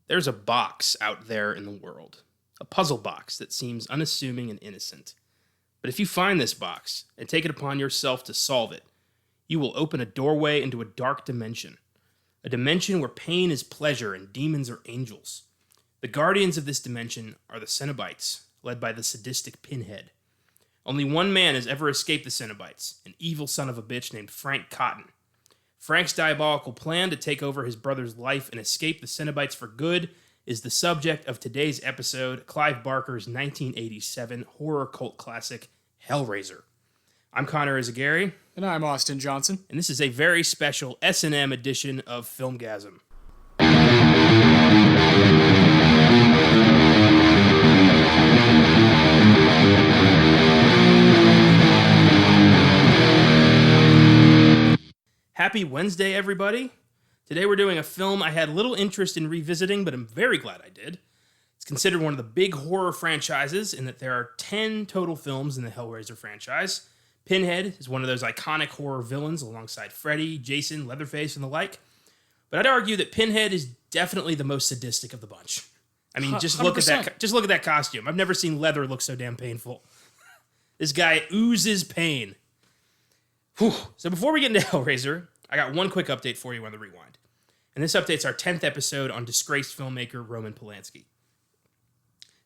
There's a box out there in the world, a puzzle box that seems unassuming and innocent. But if you find this box and take it upon yourself to solve it, you will open a doorway into a dark dimension. A dimension where pain is pleasure and demons are angels. The guardians of this dimension are the Cenobites, led by the sadistic Pinhead. Only one man has ever escaped the Cenobites, an evil son of a bitch named Frank Cotton. Frank's diabolical plan to take over his brother's life and escape the Cenobites for good is the subject of today's episode, Clive Barker's 1987 horror cult classic, Hellraiser. I'm Connor Eyzaguirre. And I'm Austin Johnson. And this is a very special S&M edition of Filmgazm. Happy Wednesday, everybody. Today we're doing a film I had little interest in revisiting, but I'm very glad I did. It's considered one of the big horror franchises in that there are 10 total films in the Hellraiser franchise. Pinhead is one of those iconic horror villains alongside Freddy, Jason, Leatherface, and the like. But I'd argue that Pinhead is definitely the most sadistic of the bunch. I mean, just look at that. Just look at that costume. I've never seen leather look so damn painful. This guy oozes pain. Whew. So before we get into Hellraiser, I got one quick update for you on the rewind. And this update's our 10th episode on disgraced filmmaker Roman Polanski.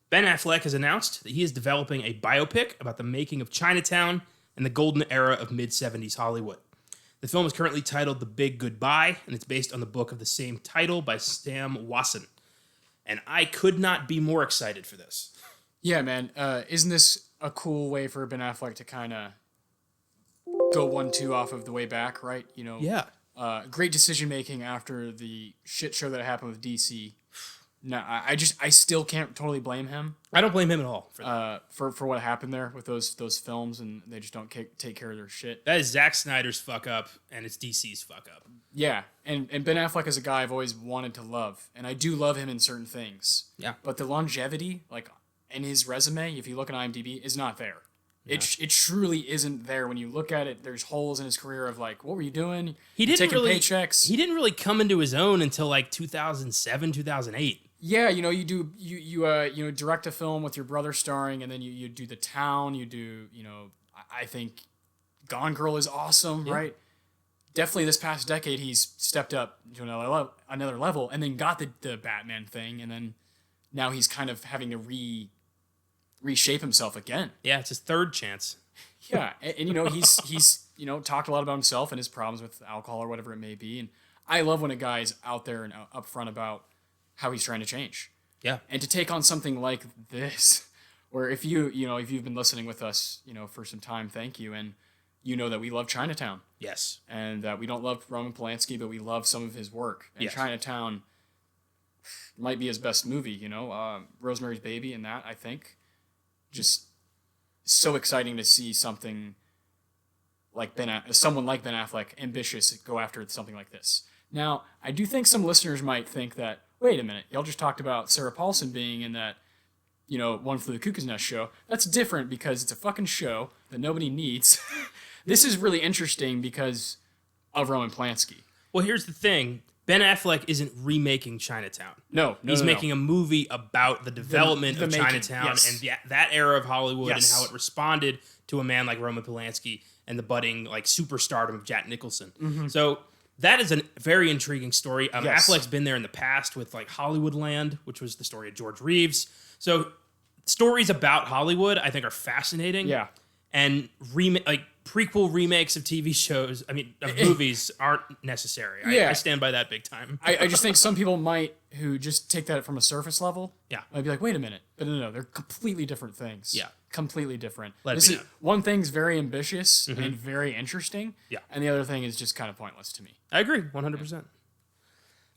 Ben Affleck has announced that he is developing a biopic about the making of Chinatown and the golden era of mid-70s Hollywood. The film is currently titled The Big Goodbye, and it's based on the book of the same title by Sam Wasson. And I could not be more excited for this. Yeah, man. Isn't this a cool way for Ben Affleck to kind of go 1-2 off of the way back, right? You know, Yeah. Great decision making after the shit show that happened with DC. No, I still can't totally blame him. I don't blame him at all for that. For what happened there with those films, and they just don't take care of their shit. That is Zack Snyder's fuck up, and it's DC's fuck up. Yeah, and Ben Affleck is a guy I've always wanted to love, and I do love him in certain things. Yeah. But the longevity, like in his resume, if you look at IMDb, is not there. Yeah. It truly isn't there. When you look at it, there's holes in his career of like, what were you doing? He didn't taking really paychecks. He didn't really come into his own until like 2007, 2008. Yeah, you know, you direct a film with your brother starring, and then you do The Town. You do, I think Gone Girl is awesome, yeah. Right? Definitely this past decade, he's stepped up to another level, and then got the Batman thing, and then now he's kind of having to reshape himself again. Yeah, it's his third chance. Yeah, and he's talked a lot about himself and his problems with alcohol or whatever it may be, and I love when a guy's out there and upfront about how he's trying to change. Yeah. And to take on something like this, where if you've been listening with us, for some time, thank you, and you know that we love Chinatown. Yes. And that we don't love Roman Polanski, but we love some of his work. And yes. Chinatown might be his best movie, Rosemary's Baby and that, I think. Just so exciting to see something like someone like Ben Affleck ambitious go after something like this. Now, I do think some listeners might think that, wait a minute, y'all just talked about Sarah Paulson being in that, One Flew the Cuckoo's Nest show. That's different because it's a fucking show that nobody needs. This is really interesting because of Roman Polanski. Well, here's the thing. Ben Affleck isn't remaking Chinatown. No. He's making a movie about the development of Chinatown, yes. And that era of Hollywood, yes. And how it responded to a man like Roman Polanski and the budding like superstardom of Jack Nicholson. Mm-hmm. So that is a very intriguing story. Yes. Affleck's been there in the past with like Hollywoodland, which was the story of George Reeves. So stories about Hollywood, I think, are fascinating. Yeah. And prequel remakes of TV shows, of movies, aren't necessary. Yeah. I stand by that big time. I just think some people who just take that from a surface level, yeah, might be like, wait a minute. But no, they're completely different things. Yeah. Completely different. Known. One thing's very ambitious and very interesting, yeah, and the other thing is just kind of pointless to me. I agree, 100%.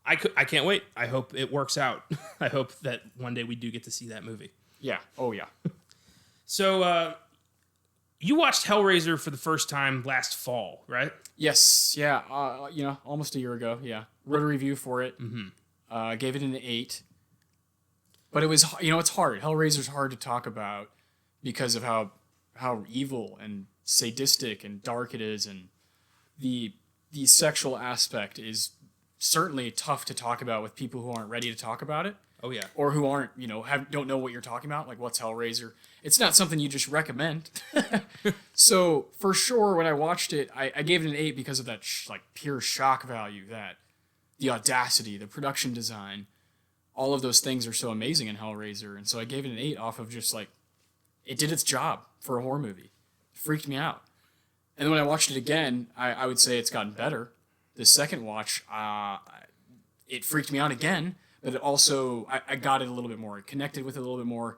I can't wait. I hope it works out. I hope that one day we do get to see that movie. Yeah. Oh, yeah. So, you watched Hellraiser for the first time last fall, right? Yes. Yeah. Almost a year ago. Yeah. Wrote a review for it. Mm-hmm. Gave it an 8. But it was, it's hard. Hellraiser's hard to talk about because of how evil and sadistic and dark it is, and the sexual aspect is certainly tough to talk about with people who aren't ready to talk about it. Oh yeah. Or who aren't, don't know what you're talking about, like what's Hellraiser. It's not something you just recommend. So for sure, when I watched it, I gave it an 8 because of that pure shock value, that the audacity, the production design, all of those things are so amazing in Hellraiser. And so I gave it an 8 off of just it did its job for a horror movie. It freaked me out. And then when I watched it again, I would say it's gotten better. The second watch, it freaked me out again. But it also, I got it a little bit more. It connected with it a little bit more.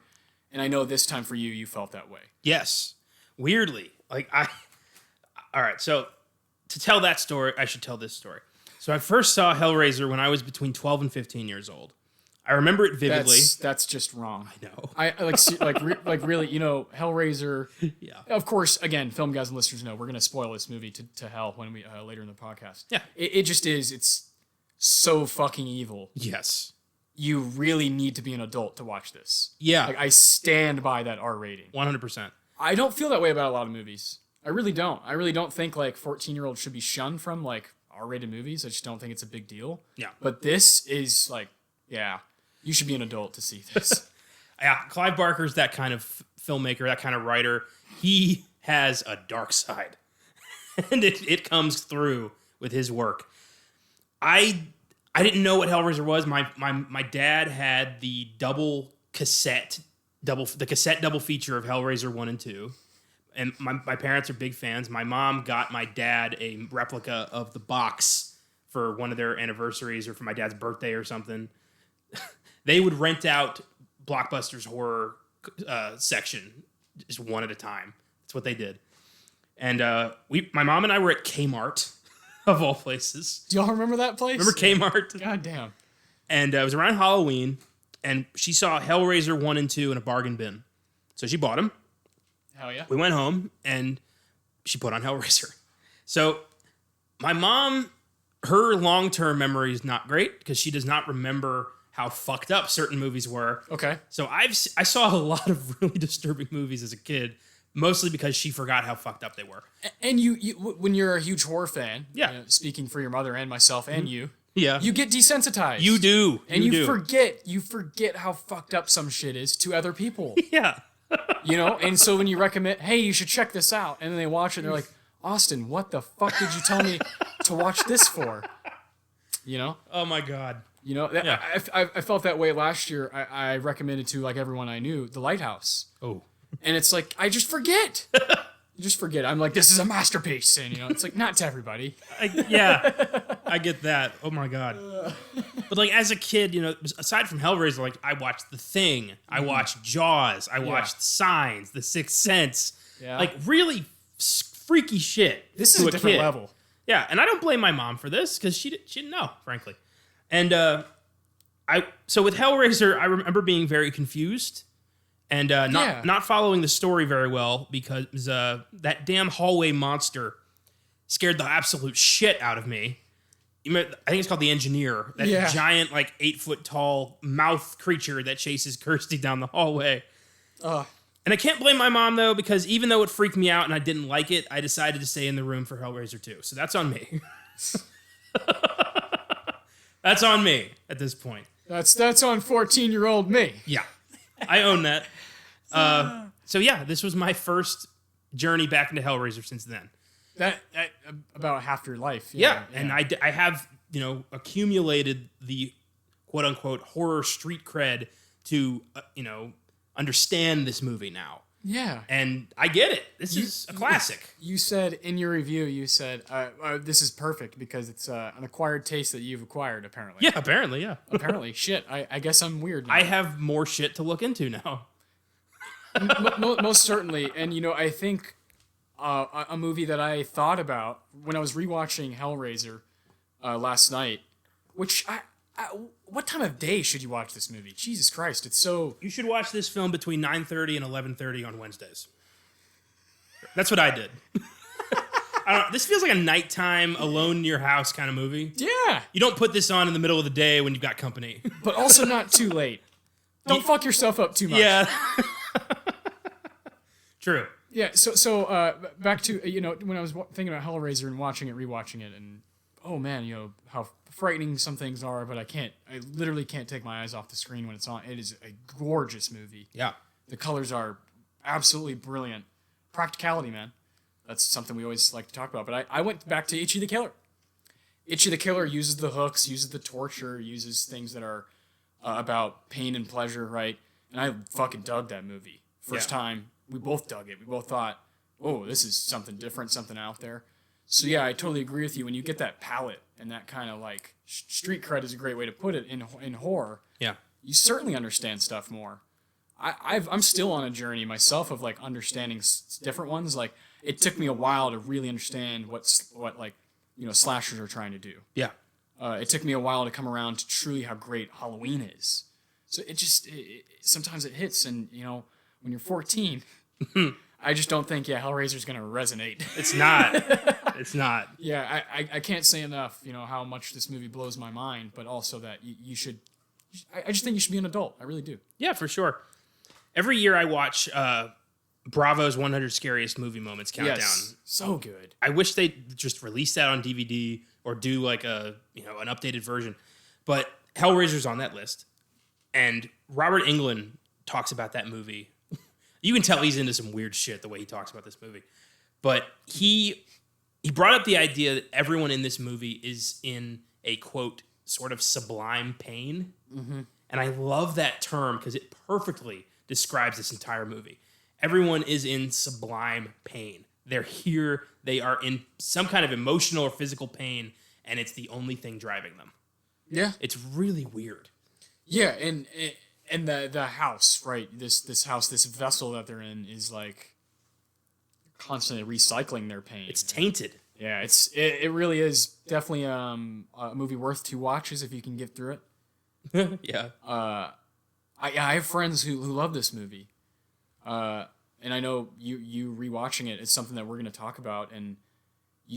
And I know this time for you, you felt that way. Yes. Weirdly. All right, so to tell that story, I should tell this story. So I first saw Hellraiser when I was between 12 and 15 years old. I remember it vividly. That's just wrong. I know. Really, Hellraiser. Yeah. Of course, again, Filmgazm listeners know we're going to spoil this movie to hell when we later in the podcast. Yeah. It just is. It's so fucking evil. Yes. You really need to be an adult to watch this. Yeah. I stand by that R rating. 100%. I don't feel that way about a lot of movies. I really don't. I really don't think 14-year-olds should be shunned from R-rated movies. I just don't think it's a big deal. Yeah. But this is you should be an adult to see this. Yeah, Clive Barker's that kind of filmmaker, that kind of writer. He has a dark side. And it comes through with his work. I didn't know what Hellraiser was. My dad had the cassette double feature of Hellraiser 1 and 2. And my parents are big fans. My mom got my dad a replica of the box for one of their anniversaries or for my dad's birthday or something. They would rent out Blockbuster's horror section just one at a time. That's what they did. And my mom and I were at Kmart, of all places. Do y'all remember that place? Remember Kmart? God damn. And it was around Halloween, and she saw Hellraiser 1 and 2 in a bargain bin. So she bought them. Hell yeah. We went home, and she put on Hellraiser. So my mom, her long-term memory is not great because she does not remember how fucked up certain movies were. Okay. So I saw a lot of really disturbing movies as a kid, mostly because she forgot how fucked up they were. And you when you're a huge horror fan, yeah, speaking for your mother and myself and you, yeah, you get desensitized. You do. And you forget how fucked up some shit is to other people. Yeah. And so when you recommend, hey, you should check this out, and then they watch it and they're like, Austin, what the fuck did you tell me to watch this for? Oh my God. I felt that way last year. I recommended to everyone I knew, The Lighthouse. Oh. And it's I just forget. You just forget. I'm like, this is a masterpiece. And, it's not to everybody. I get that. Oh my God. But as a kid, aside from Hellraiser, I watched The Thing. I watched Jaws. I watched Signs, The Sixth Sense. Yeah. Really freaky shit. This is a different level. Yeah. And I don't blame my mom for this because she didn't know, frankly. And so with Hellraiser, I remember being very confused and not following the story very well because that damn hallway monster scared the absolute shit out of me. I think it's called the Engineer. That giant, 8-foot tall mouth creature that chases Kirsty down the hallway. And I can't blame my mom, though, because even though it freaked me out and I didn't like it, I decided to stay in the room for Hellraiser 2. So that's on me. That's on me at this point. That's on 14-year-old me. Yeah. I own that. So yeah, this was my first journey back into Hellraiser since then. That about half your life. Yeah. And I have, accumulated the quote-unquote horror street cred to, understand this movie now. Yeah. And I get it. This is a classic. You said in your review, this is perfect because it's an acquired taste that you've acquired, apparently. Yeah, apparently, yeah. Apparently. Shit, I guess I'm weird now. I have more shit to look into now. Most certainly. And, I think a movie that I thought about when I was rewatching Hellraiser last night, which what time of day should you watch this movie? Jesus Christ, it's so... You should watch this film between 9:30 and 11:30 on Wednesdays. That's what I did. This feels like a nighttime, alone in your house kind of movie. Yeah. You don't put this on in the middle of the day when you've got company. But also not too late. Don't fuck yourself up too much. Yeah. True. Yeah, so back to, when I was thinking about Hellraiser and rewatching it, and oh man, how frightening some things are, but I literally can't take my eyes off the screen when it's on. It is a gorgeous movie. Yeah. The colors are absolutely brilliant. Practicality, man. That's something we always like to talk about. But I went back to Itchy the Killer. Itchy the Killer uses the hooks, uses the torture, uses things that are about pain and pleasure, right? And I fucking dug that movie. First time, we both dug it. We both thought, oh, this is something different, something out there. So yeah, I totally agree with you. When you get that palette and that kind of like street cred is a great way to put it in horror. Yeah. You certainly understand stuff more. I'm still on a journey myself of like understanding different ones. Like it took me a while to really understand what like slashers are trying to do. Yeah. It took me a while to come around to truly how great Halloween is. So sometimes it hits, and when you're 14, I just don't think Hellraiser's gonna resonate. It's not. It's not. Yeah, I can't say enough. How much this movie blows my mind, but also that you should. I just think you should be an adult. I really do. Yeah, for sure. Every year I watch Bravo's 100 Scariest Movie Moments countdown. Yes, so good. I wish they'd just release that on DVD or do like an updated version. But Hellraiser's on that list. And Robert Englund talks about that movie. You can tell he's into some weird shit the way he talks about this movie. But he brought up the idea that everyone in this movie is in a, quote, sort of sublime pain. Mm-hmm. And I love that term because it perfectly describes this entire movie. Everyone is in sublime pain. They're here. They are in some kind of emotional or physical pain, and it's the only thing driving them. Yeah. It's really weird. Yeah, and the house, right? This house, this vessel that they're in is like constantly recycling their pain. It's tainted. Yeah, it really is definitely a movie worth 2 watches if you can get through it. Yeah. I have friends who love this movie. And I know you rewatching it is something that we're going to talk about. And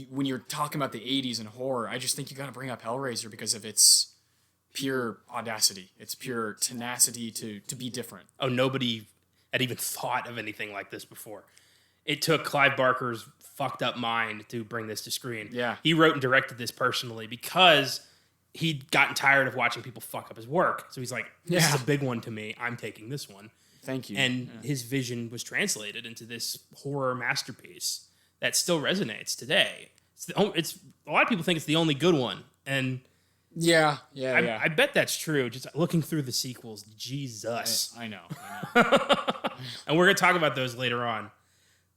when you're talking about the 80s and horror, I just think you got to bring up Hellraiser because of its pure audacity. It's pure tenacity to be different. Oh, nobody had even thought of anything like this before. It took Clive Barker's fucked up mind to bring this to screen. Yeah. He wrote and directed this personally because he'd gotten tired of watching people fuck up his work. So he's like, this is a big one to me. I'm taking this one. Thank you. And his vision was translated into this horror masterpiece that still resonates today. It's a lot of people think it's the only good one. And I bet that's true. Just looking through the sequels, Jesus. I know. And we're going to talk about those later on.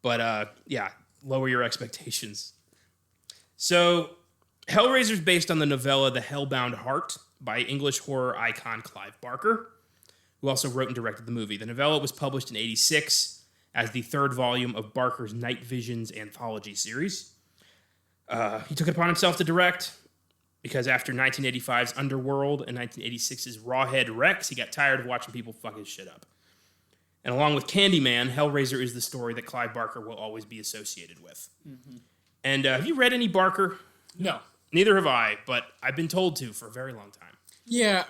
But lower your expectations. So Hellraiser is based on the novella The Hellbound Heart by English horror icon Clive Barker, who also wrote and directed the movie. The novella was published in 1986 as the 3rd volume of Barker's Night Visions anthology series. He took it upon himself to direct because after 1985's Underworld and 1986's Rawhead Rex, he got tired of watching people fuck his shit up. And along with Candyman, Hellraiser is the story that Clive Barker will always be associated with. Mm-hmm. And have you read any Barker? No. Neither have I, but I've been told to for a very long time. Yeah,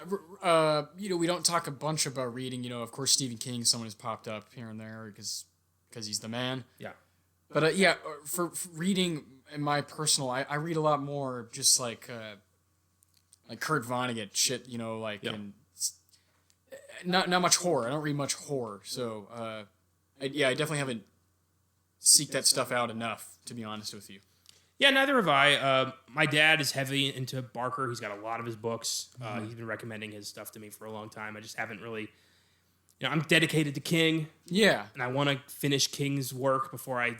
we don't talk a bunch about reading. Of course, Stephen King, someone has popped up here and there because he's the man. Yeah. But for reading, in my personal, I read a lot more just like Kurt Vonnegut shit. And not much horror. I don't read much horror, so I definitely haven't seeked that stuff out enough, to be honest with you. Yeah, neither have I. My dad is heavy into Barker. He's got a lot of his books. He's been recommending his stuff to me for a long time. I just haven't really... I'm dedicated to King. Yeah. And I want to finish King's work before I,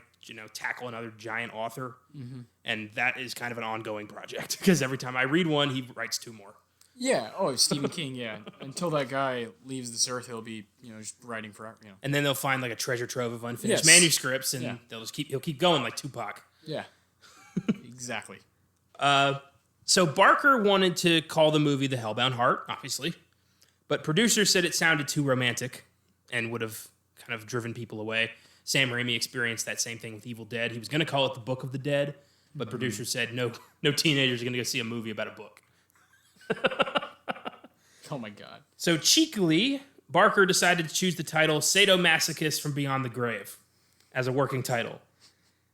tackle another giant author. Mm-hmm. And that is kind of an ongoing project because every time I read one, he writes 2 more. Yeah. Oh, Stephen King, yeah. Until that guy leaves this earth, he'll be, just writing forever, And then they'll find like a treasure trove of unfinished manuscripts and he'll keep going like Tupac. Yeah. Exactly. So Barker wanted to call the movie The Hellbound Heart, obviously, but producers said it sounded too romantic and would have kind of driven people away. Sam Raimi experienced that same thing with Evil Dead. He was going to call it The Book of the Dead, but producers said no teenagers are going to go see a movie about a book. Oh my God. So cheekily, Barker decided to choose the title Sadomasochist from Beyond the Grave as a working title.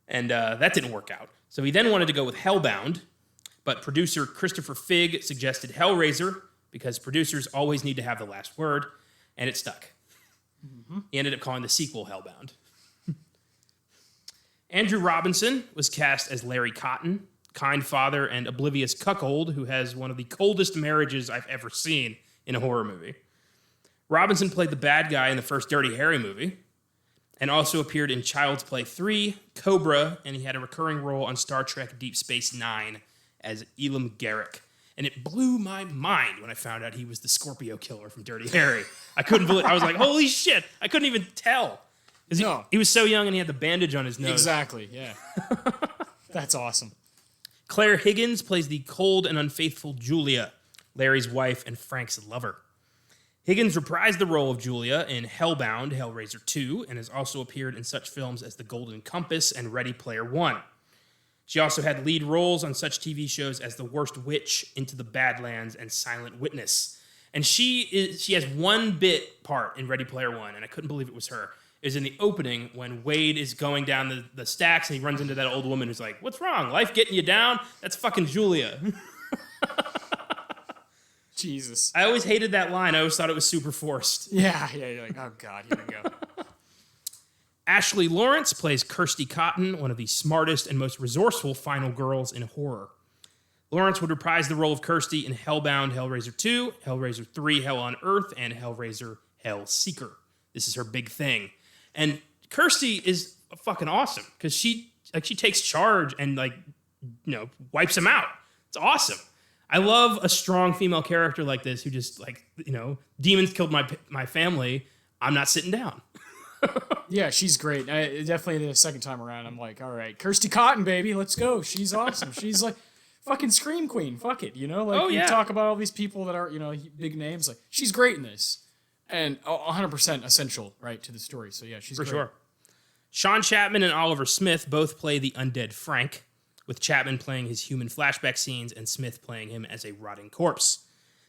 And that didn't work out. So he then wanted to go with Hellbound, But producer Christopher Figg suggested Hellraiser because producers always need to have the last word, and it stuck. He ended up calling the sequel Hellbound. Andrew Robinson was cast as Larry Cotton, kind father and oblivious cuckold who has one of the coldest marriages I've ever seen in a horror movie. Robinson played the bad guy in the first Dirty Harry movie and also appeared in Child's Play 3, Cobra, and he had a recurring role on Star Trek Deep Space Nine as Elam Garrick. And it blew my mind when I found out he was the Scorpio killer from Dirty Harry. I couldn't believe I was like, holy shit. I couldn't even tell. No. He was so young and he had the bandage on his nose. Exactly, yeah. That's awesome. Claire Higgins plays the cold and unfaithful Julia, Larry's wife and Frank's lover. Higgins reprised the role of Julia in Hellbound, Hellraiser 2, and has also appeared in such films as The Golden Compass and Ready Player One. She also had lead roles on such TV shows as The Worst Witch, Into the Badlands, and Silent Witness. And she has one bit part in Ready Player One, and I couldn't believe it was her. It was in the opening when Wade is going down the stacks and he runs into that old woman who's like, "What's wrong? Life getting you down? That's fucking Julia." Jesus. I always hated that line. I always thought it was super forced. Yeah, you're like, oh God, here we go. Ashley Lawrence plays Kirsty Cotton, one of the smartest and most resourceful final girls in horror. Lawrence would reprise the role of Kirsty in Hellbound, Hellraiser 2, Hellraiser 3, Hell on Earth, and Hellraiser, Hellseeker. This is her big thing. And Kirsty is fucking awesome because she takes charge and wipes him out. It's awesome. I love a strong female character like this who just demons killed my family. I'm not sitting down. Yeah, she's great. Definitely the second time around, I'm like, all right, Kirsty Cotton, baby, let's go. She's awesome. She's like fucking Scream Queen. Fuck it, You talk about all these people that are big names. Like, she's great in this, and 100% essential, right, to the story. So yeah, she's for great. Sure. Sean Chapman and Oliver Smith both play the undead Frank, with Chapman playing his human flashback scenes and Smith playing him as a rotting corpse.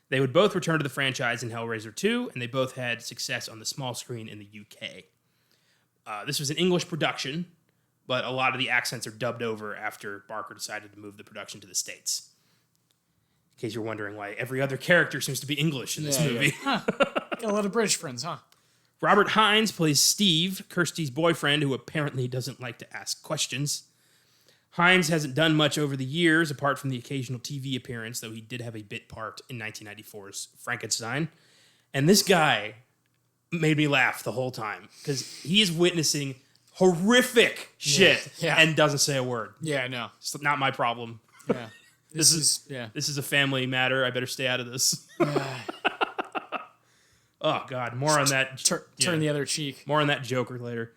They would both return to the franchise in Hellraiser 2, and they both had success on the small screen in the UK. This was an English production, but a lot of the accents are dubbed over after Barker decided to move the production to the States. In case you're wondering why every other character seems to be English in this movie. Yeah. Huh. Got a lot of British friends, huh? Robert Hines plays Steve, Kirsty's boyfriend, who apparently doesn't like to ask questions. Hines hasn't done much over the years, apart from the occasional TV appearance, though he did have a bit part in 1994's Frankenstein. And this guy made me laugh the whole time, because he is witnessing horrific shit and doesn't say a word. Yeah, no. It's not my problem. Yeah. This is a family matter. I better stay out of this. Oh, God. More on that. Turn the other cheek. More on that Joker later.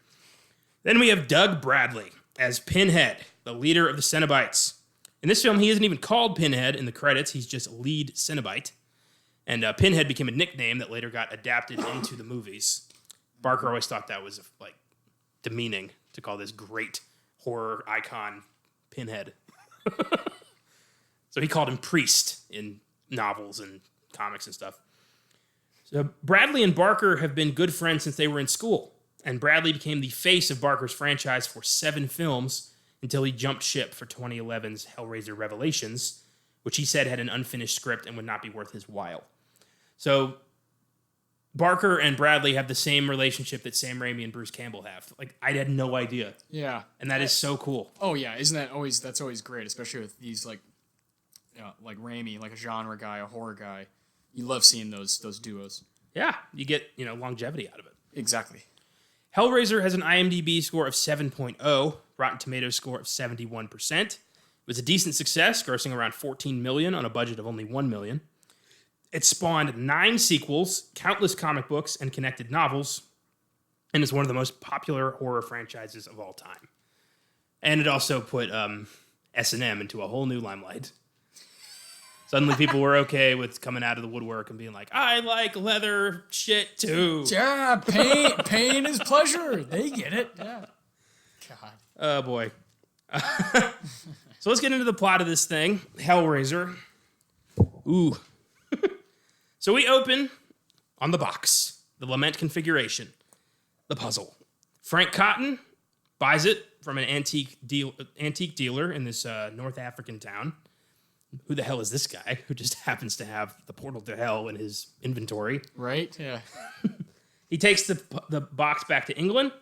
Then we have Doug Bradley as Pinhead, the leader of the Cenobites. In this film, he isn't even called Pinhead in the credits. He's just lead Cenobite. And Pinhead became a nickname that later got adapted into the movies. Barker always thought that was demeaning to call this great horror icon Pinhead. So he called him Priest in novels and comics and stuff. So Bradley and Barker have been good friends since they were in school. And Bradley became the face of Barker's franchise for 7 films until he jumped ship for 2011's Hellraiser Revelations, which he said had an unfinished script and would not be worth his while. So Barker and Bradley have the same relationship that Sam Raimi and Bruce Campbell have. Like, I had no idea. Yeah. And that is so cool. Oh, yeah. That's always great, especially with these, like Raimi, like a genre guy, a horror guy. You love seeing those duos. Yeah. You get, longevity out of it. Exactly. Hellraiser has an IMDb score of 7.0, Rotten Tomatoes score of 71%. It was a decent success, grossing around $14 million on a budget of only $1 million. It spawned 9 sequels, countless comic books, and connected novels, and is one of the most popular horror franchises of all time. And it also put S&M into a whole new limelight. Suddenly people were okay with coming out of the woodwork and being like, I like leather shit too. Yeah, pain is pleasure. They get it. Yeah. God. Oh, boy. So let's get into the plot of this thing. Hellraiser. Ooh. So we open on the box, the lament configuration, the puzzle. Frank Cotton buys it from an antique dealer in this North African town. who the hell is this guy who just happens to have the portal to hell in his inventory? Right? Yeah. He takes the box back to England,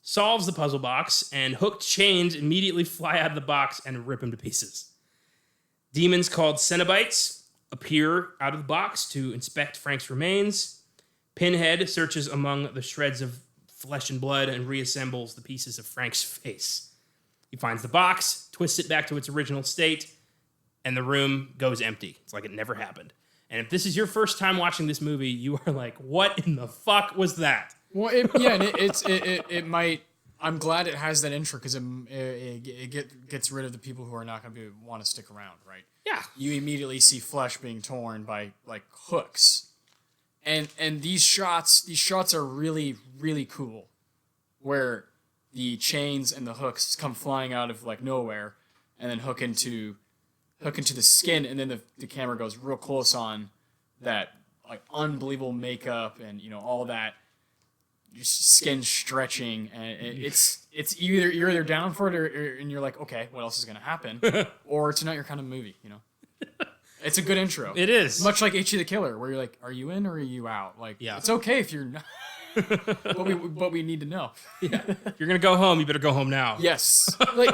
solves the puzzle box, and hooked chains immediately fly out of the box and rip him to pieces. Demons called Cenobites appear out of the box to inspect Frank's remains. Pinhead searches among the shreds of flesh and blood and reassembles the pieces of Frank's face. He finds the box, twists it back to its original state, and the room goes empty. It's like it never happened. And if this is your first time watching this movie, you are like, what in the fuck was that? Well, it might. I'm glad it has that intro because it gets rid of the people who are not going to want to stick around, right? Yeah. You immediately see flesh being torn by like hooks, and these shots are really really cool, where the chains and the hooks come flying out of like nowhere, and then hook into the skin, and then the camera goes real close on that like unbelievable makeup and all that. Your skin stretching, and it's either you're either down for it and you're like, okay, what else is gonna happen, or it's not your kind of movie, It's a good intro. It is much like H.G. the Killer, where you're like, are you in or are you out? Like, yeah, it's okay if you're not, but we need to know. Yeah, if you're gonna go home, you better go home now. Yes, like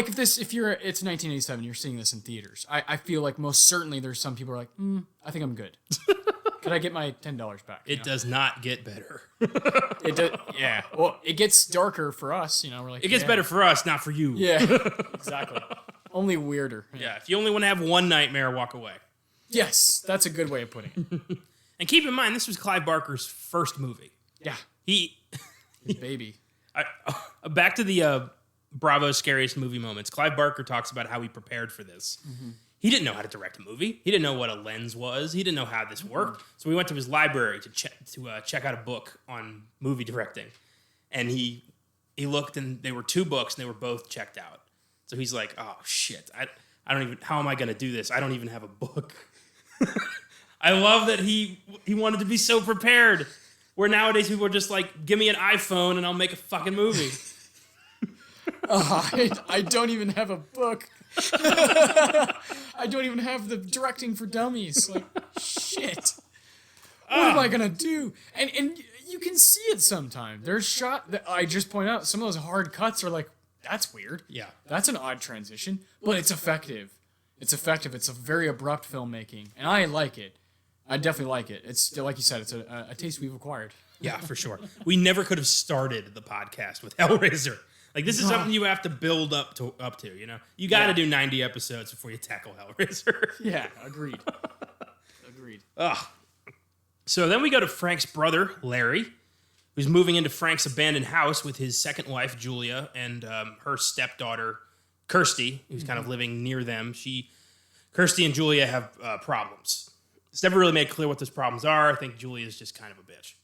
it's 1987, you're seeing this in theaters. I feel like most certainly there's some people who are like, I think I'm good. Could I get my $10 back? It does not get better. It does, yeah. Well, it gets darker for us, We're like, it gets better for us, not for you. Yeah, exactly. Only weirder. Yeah, if you only want to have one nightmare, walk away. Yes, that's a good way of putting it. And keep in mind, this was Clive Barker's first movie. Yeah. His baby. Back to the Bravo's Scariest Movie Moments. Clive Barker talks about how he prepared for this. Mm-hmm. He didn't know how to direct a movie. He didn't know what a lens was. He didn't know how this worked. So we went to his library to check out a book on movie directing. And he looked, and there were 2 books, and they were both checked out. So he's like, oh, shit. I don't even... How am I going to do this? I don't even have a book. I love that he wanted to be so prepared. Where nowadays people are just like, give me an iPhone and I'll make a fucking movie. I don't even have a book. I don't even have the directing for dummies. Like, shit. What am I gonna do? And you can see it sometimes. There's shot that I just point out. Some of those hard cuts are like, that's weird. Yeah, that's an odd transition, but it's effective. It's effective. It's a very abrupt filmmaking, and I like it. I definitely like it. It's like you said. It's a taste we've acquired. Yeah, for sure. We never could have started the podcast with Hellraiser. Like, this is something you have to build up to. You got to do 90 episodes before you tackle Hellraiser. Yeah, agreed. Agreed. Ugh. So then we go to Frank's brother, Larry, who's moving into Frank's abandoned house with his second wife, Julia, and her stepdaughter, Kirsty, who's kind of living near them. Kirsty and Julia have problems. It's never really made clear what those problems are. I think Julia's just kind of a bitch.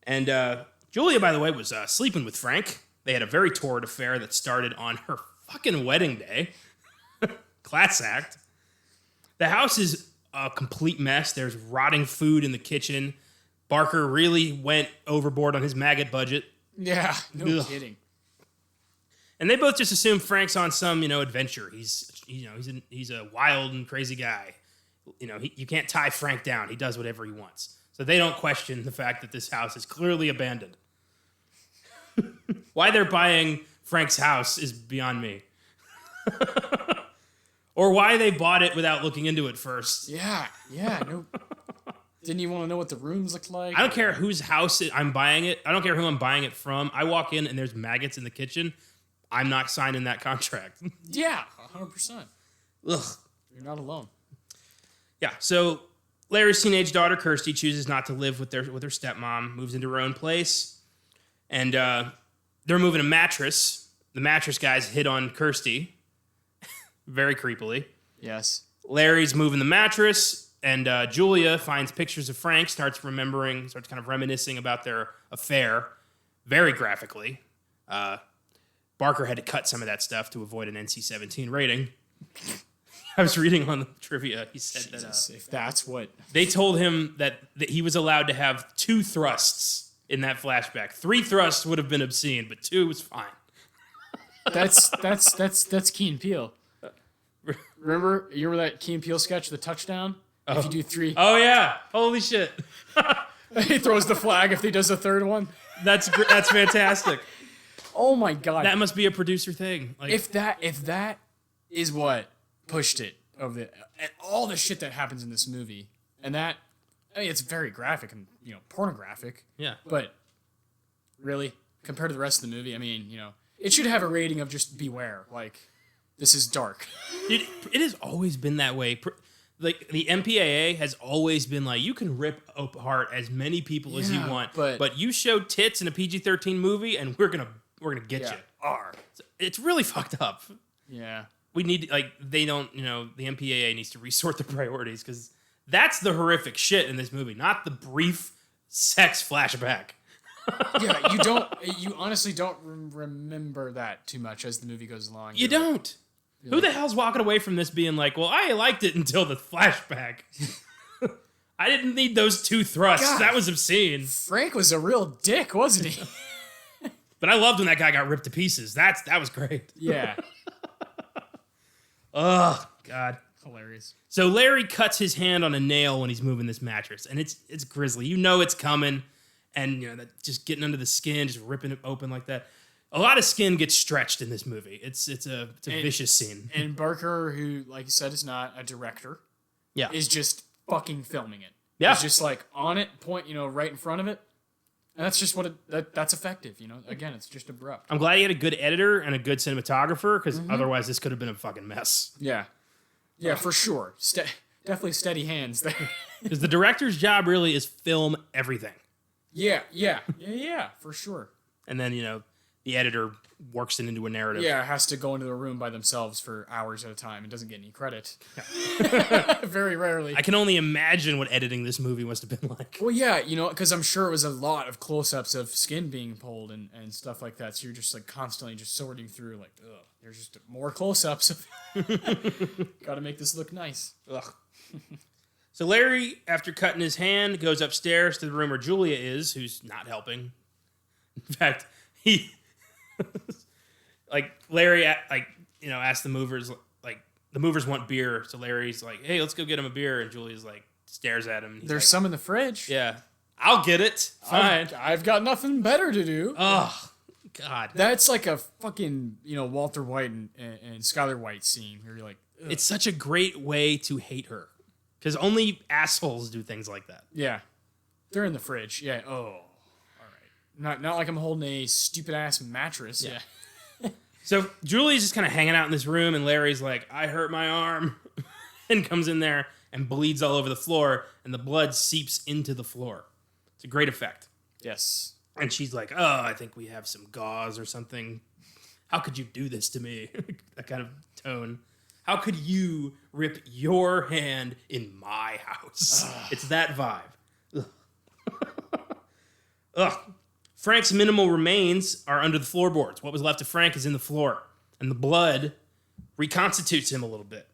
And Julia, by the way, was sleeping with Frank. They had a very torrid affair that started on her fucking wedding day. Class act. The house is a complete mess. There's rotting food in the kitchen. Barker really went overboard on his maggot budget. Yeah, no kidding. And they both just assume Frank's on some, adventure. He's a wild and crazy guy. You can't tie Frank down. He does whatever he wants. So they don't question the fact that this house is clearly abandoned. Why they're buying Frank's house is beyond me. Or why they bought it without looking into it first. Yeah, no. Didn't even want to know what the rooms looked like. I don't care whose house I'm buying it. I don't care who I'm buying it from. I walk in and there's maggots in the kitchen. I'm not signing that contract. Yeah, 100%. Ugh. You're not alone. Yeah, so Larry's teenage daughter, Kirsty, chooses not to live with her stepmom, moves into her own place, and they're moving a mattress. The mattress guys hit on Kirsty, very creepily. Yes. Larry's moving the mattress, and Julia finds pictures of Frank, starts kind of reminiscing about their affair, very graphically. Barker had to cut some of that stuff to avoid an NC-17 rating. I was reading on the trivia. He said Jesus, if that's what they told him that he was allowed to have 2 thrusts in that flashback. 3 thrusts would have been obscene, but 2 was fine. That's Key and Peele. Remember that Key and Peele sketch, the touchdown? Oh. If you do 3. Oh, yeah. Holy shit. He throws the flag if he does a third one. That's fantastic. Oh my God. That must be a producer thing. Like, If that is what pushed it over and all the shit that happens in this movie, and that, I mean, it's very graphic and, pornographic. yeah. But really, compared to the rest of the movie, I mean, it should have a rating of just beware. Like, this is dark. Dude, it has always been that way. Like, the MPAA has always been like, you can rip apart as many people as you want, but you show tits in a PG-13 movie, and we're gonna get you. R. It's really fucked up. Yeah. We need, they don't, the MPAA needs to resort the priorities, because that's the horrific shit in this movie, not the brief sex flashback. Yeah, you honestly don't remember that too much as the movie goes along. You don't. Who the hell's walking away from this being like, well, I liked it until the flashback. I didn't need those 2 thrusts. God. That was obscene. Frank was a real dick, wasn't he? But I loved when that guy got ripped to pieces. That was great. Yeah. Oh, God. Hilarious. So Larry cuts his hand on a nail when he's moving this mattress, and it's grisly. You know it's coming, and that just getting under the skin, just ripping it open like that. A lot of skin gets stretched in this movie. It's a vicious scene. And Barker, who, like you said, is not a director, is just fucking filming it. Yeah. He's just like on it, point, right in front of it. And that's just what that's effective, Again, it's just abrupt. I'm glad he had a good editor and a good cinematographer, because otherwise this could have been a fucking mess. Yeah. Yeah, for sure. Definitely steady hands there. Because the director's job really is film everything. Yeah, for sure. And then, the editor works it into a narrative. Yeah, has to go into the room by themselves for hours at a time and doesn't get any credit. Very rarely. I can only imagine what editing this movie must have been like. Well, yeah, because I'm sure it was a lot of close-ups of skin being pulled and stuff like that. So you're just like constantly just sorting through like, ugh, there's just more close-ups. Got to make this look nice. Ugh. So Larry, after cutting his hand, goes upstairs to the room where Julia is, who's not helping. In fact, Larry, asked the movers, the movers want beer. So Larry's like, hey, let's go get him a beer. And Julia's stares at him. There's some in the fridge. Yeah. I'll get it. Fine. I've got nothing better to do. Oh, God. That's like a fucking, Walter White and Skylar White scene where you're like, ugh. It's such a great way to hate her. Because only assholes do things like that. Yeah. They're in the fridge. Yeah. Oh. All right. Not like I'm holding a stupid ass mattress. Yeah. So Julie's just kind of hanging out in this room, and Larry's like, I hurt my arm, and comes in there and bleeds all over the floor, and the blood seeps into the floor. It's a great effect. Yes. And she's like, oh, I think we have some gauze or something. How could you do this to me? That kind of tone. How could you rip your hand in my house? It's that vibe. Ugh. Ugh. Frank's minimal remains are under the floorboards. What was left of Frank is in the floor. And the blood reconstitutes him a little bit.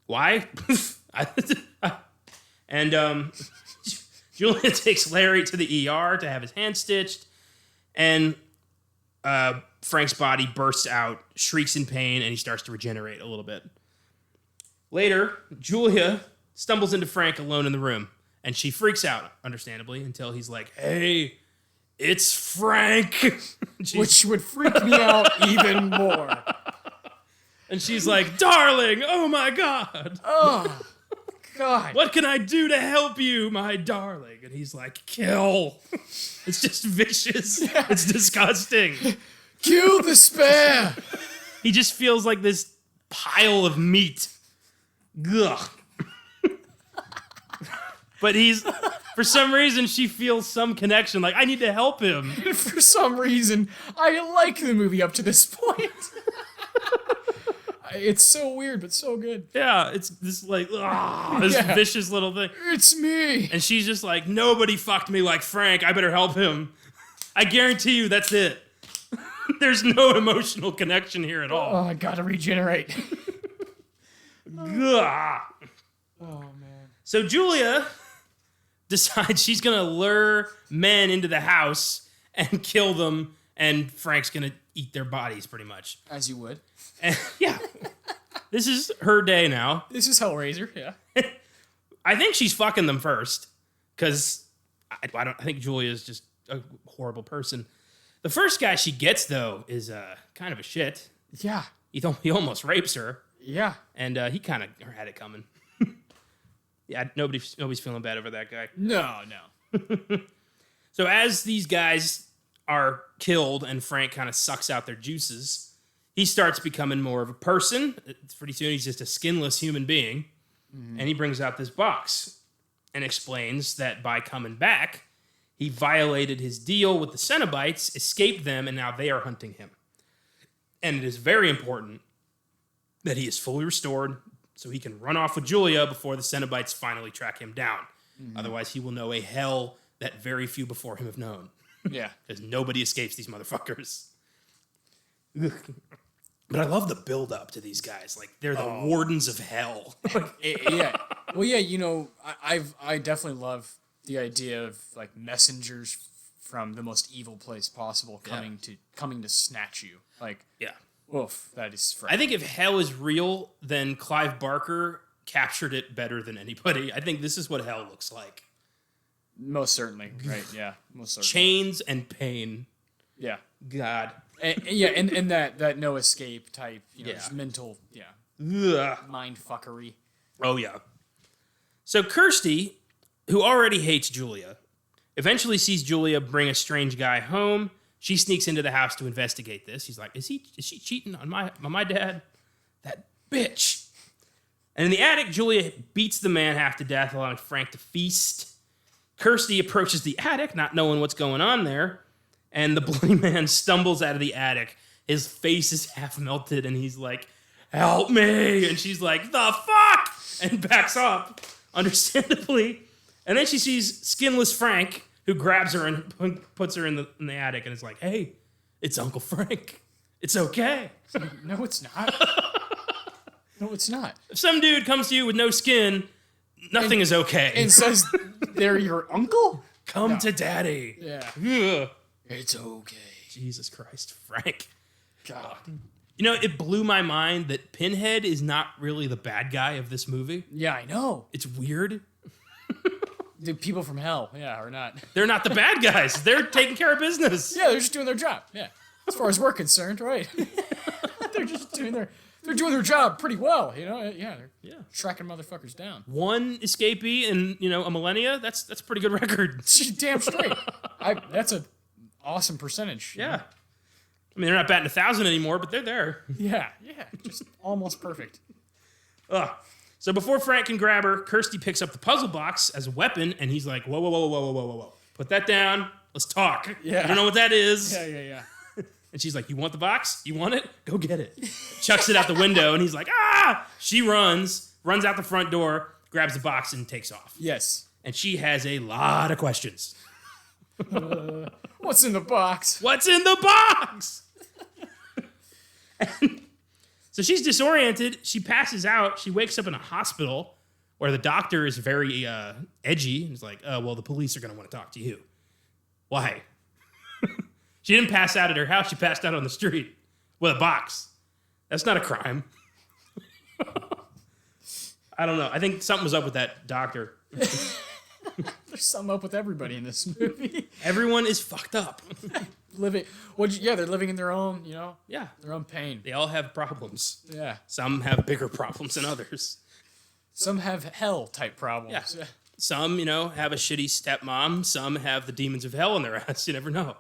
Why? And Julia takes Larry to the ER to have his hand stitched. And Frank's body bursts out, shrieks in pain, and he starts to regenerate a little bit. Later, Julia stumbles into Frank alone in the room. And she freaks out, understandably, until he's like, hey, it's Frank. Which would freak me out even more. And she's like, darling, oh my God. Oh, God. What can I do to help you, my darling? And he's like, kill. It's just vicious. Yeah. It's disgusting. Kill the spare. He just feels like this pile of meat. Ugh. But for some reason, she feels some connection. Like, I need to help him. For some reason, I like the movie up to this point. It's so weird, but so good. Yeah, it's this vicious little thing. It's me. And she's just like, nobody fucked me like Frank. I better help him. I guarantee you that's it. There's no emotional connection here at all. Oh, I gotta regenerate. Ugh. Oh, man. So Julia decides she's going to lure men into the house and kill them, and Frank's going to eat their bodies, pretty much. As you would. And, yeah. This is her day now. This is Hellraiser, yeah. I think she's fucking them first, because I think Julia's just a horrible person. The first guy she gets, though, is kind of a shit. Yeah. He almost rapes her. Yeah. And he kind of had it coming. Yeah, nobody's feeling bad over that guy. No. So as these guys are killed and Frank kind of sucks out their juices, he starts becoming more of a person. Pretty soon he's just a skinless human being. And he brings out this box and explains that by coming back, he violated his deal with the Cenobites, escaped them, and now they are hunting him. And it is very important that he is fully restored so he can run off with Julia before the Cenobites finally track him down. Otherwise, he will know a hell that very few before him have known. Yeah. Because nobody escapes these motherfuckers. But I love the build-up to these guys. Like, they're the wardens of hell. Yeah. Well, yeah, you know, I definitely love the idea of, like, messengers from the most evil place possible coming to snatch you. Like, Yeah. oof, that is I think if hell is real, then Clive Barker captured it better than anybody. I think this is what hell looks like. Most certainly, right? Yeah, most certainly. Chains and pain. Yeah. God. And that no escape type, you know, Yeah. just mental, Ugh. mind fuckery. Oh, yeah. So Kirsty, who already hates Julia, eventually sees Julia bring a strange guy home. She sneaks into the house to investigate this. He's like, is she cheating on my dad? That bitch. And in the attic, Julia beats the man half to death, allowing Frank to feast. Kirsty approaches the attic, not knowing what's going on there. And the bloody man stumbles out of the attic. His face is half melted, and he's like, help me. And she's like, the fuck? And backs up, understandably. And then she sees skinless Frank, who grabs her and puts her in the attic, and is like, hey, it's Uncle Frank. It's okay. No, it's not. No, it's not. If some dude comes to you with no skin, nothing is okay. And says they're your uncle? Come to daddy. Yeah. Ugh. It's okay. Jesus Christ, Frank. God. You know, it blew my mind that Pinhead is not really the bad guy of this movie. Yeah, I know. It's weird. The people from hell, are not. They're not the bad guys. They're taking care of business. Yeah, they're just doing their job. Yeah. As far as we're concerned, right? They're just doing their job pretty well, you know? Yeah, they're tracking motherfuckers down. One escapee in, a millennia, that's a pretty good record. Damn straight. That's a awesome percentage. Yeah. I mean, they're not batting 1,000 anymore, but they're there. Yeah, just almost perfect. Ugh. So before Frank can grab her, Kirsty picks up the puzzle box as a weapon, and he's like, whoa. Put that down. Let's talk. Yeah. You don't know what that is. Yeah. And she's like, you want the box? You want it? Go get it. Chucks it out the window, and he's like, ah! She runs out the front door, grabs the box, and takes off. Yes. And she has a lot of questions. What's in the box? What's in the box? So she's disoriented. She passes out. She wakes up in a hospital where the doctor is very edgy. He's like, well, the police are going to want to talk to you. Why? She didn't pass out at her house. She passed out on the street with a box. That's not a crime. I don't know. I think something was up with that doctor. There's something up with everybody in this movie. Everyone is fucked up. They're living in their own, Yeah. their own pain. They all have problems. Yeah. Some have bigger problems than others. Some have hell type problems. Yeah. Some, have a shitty stepmom. Some have the demons of hell in their ass. You never know.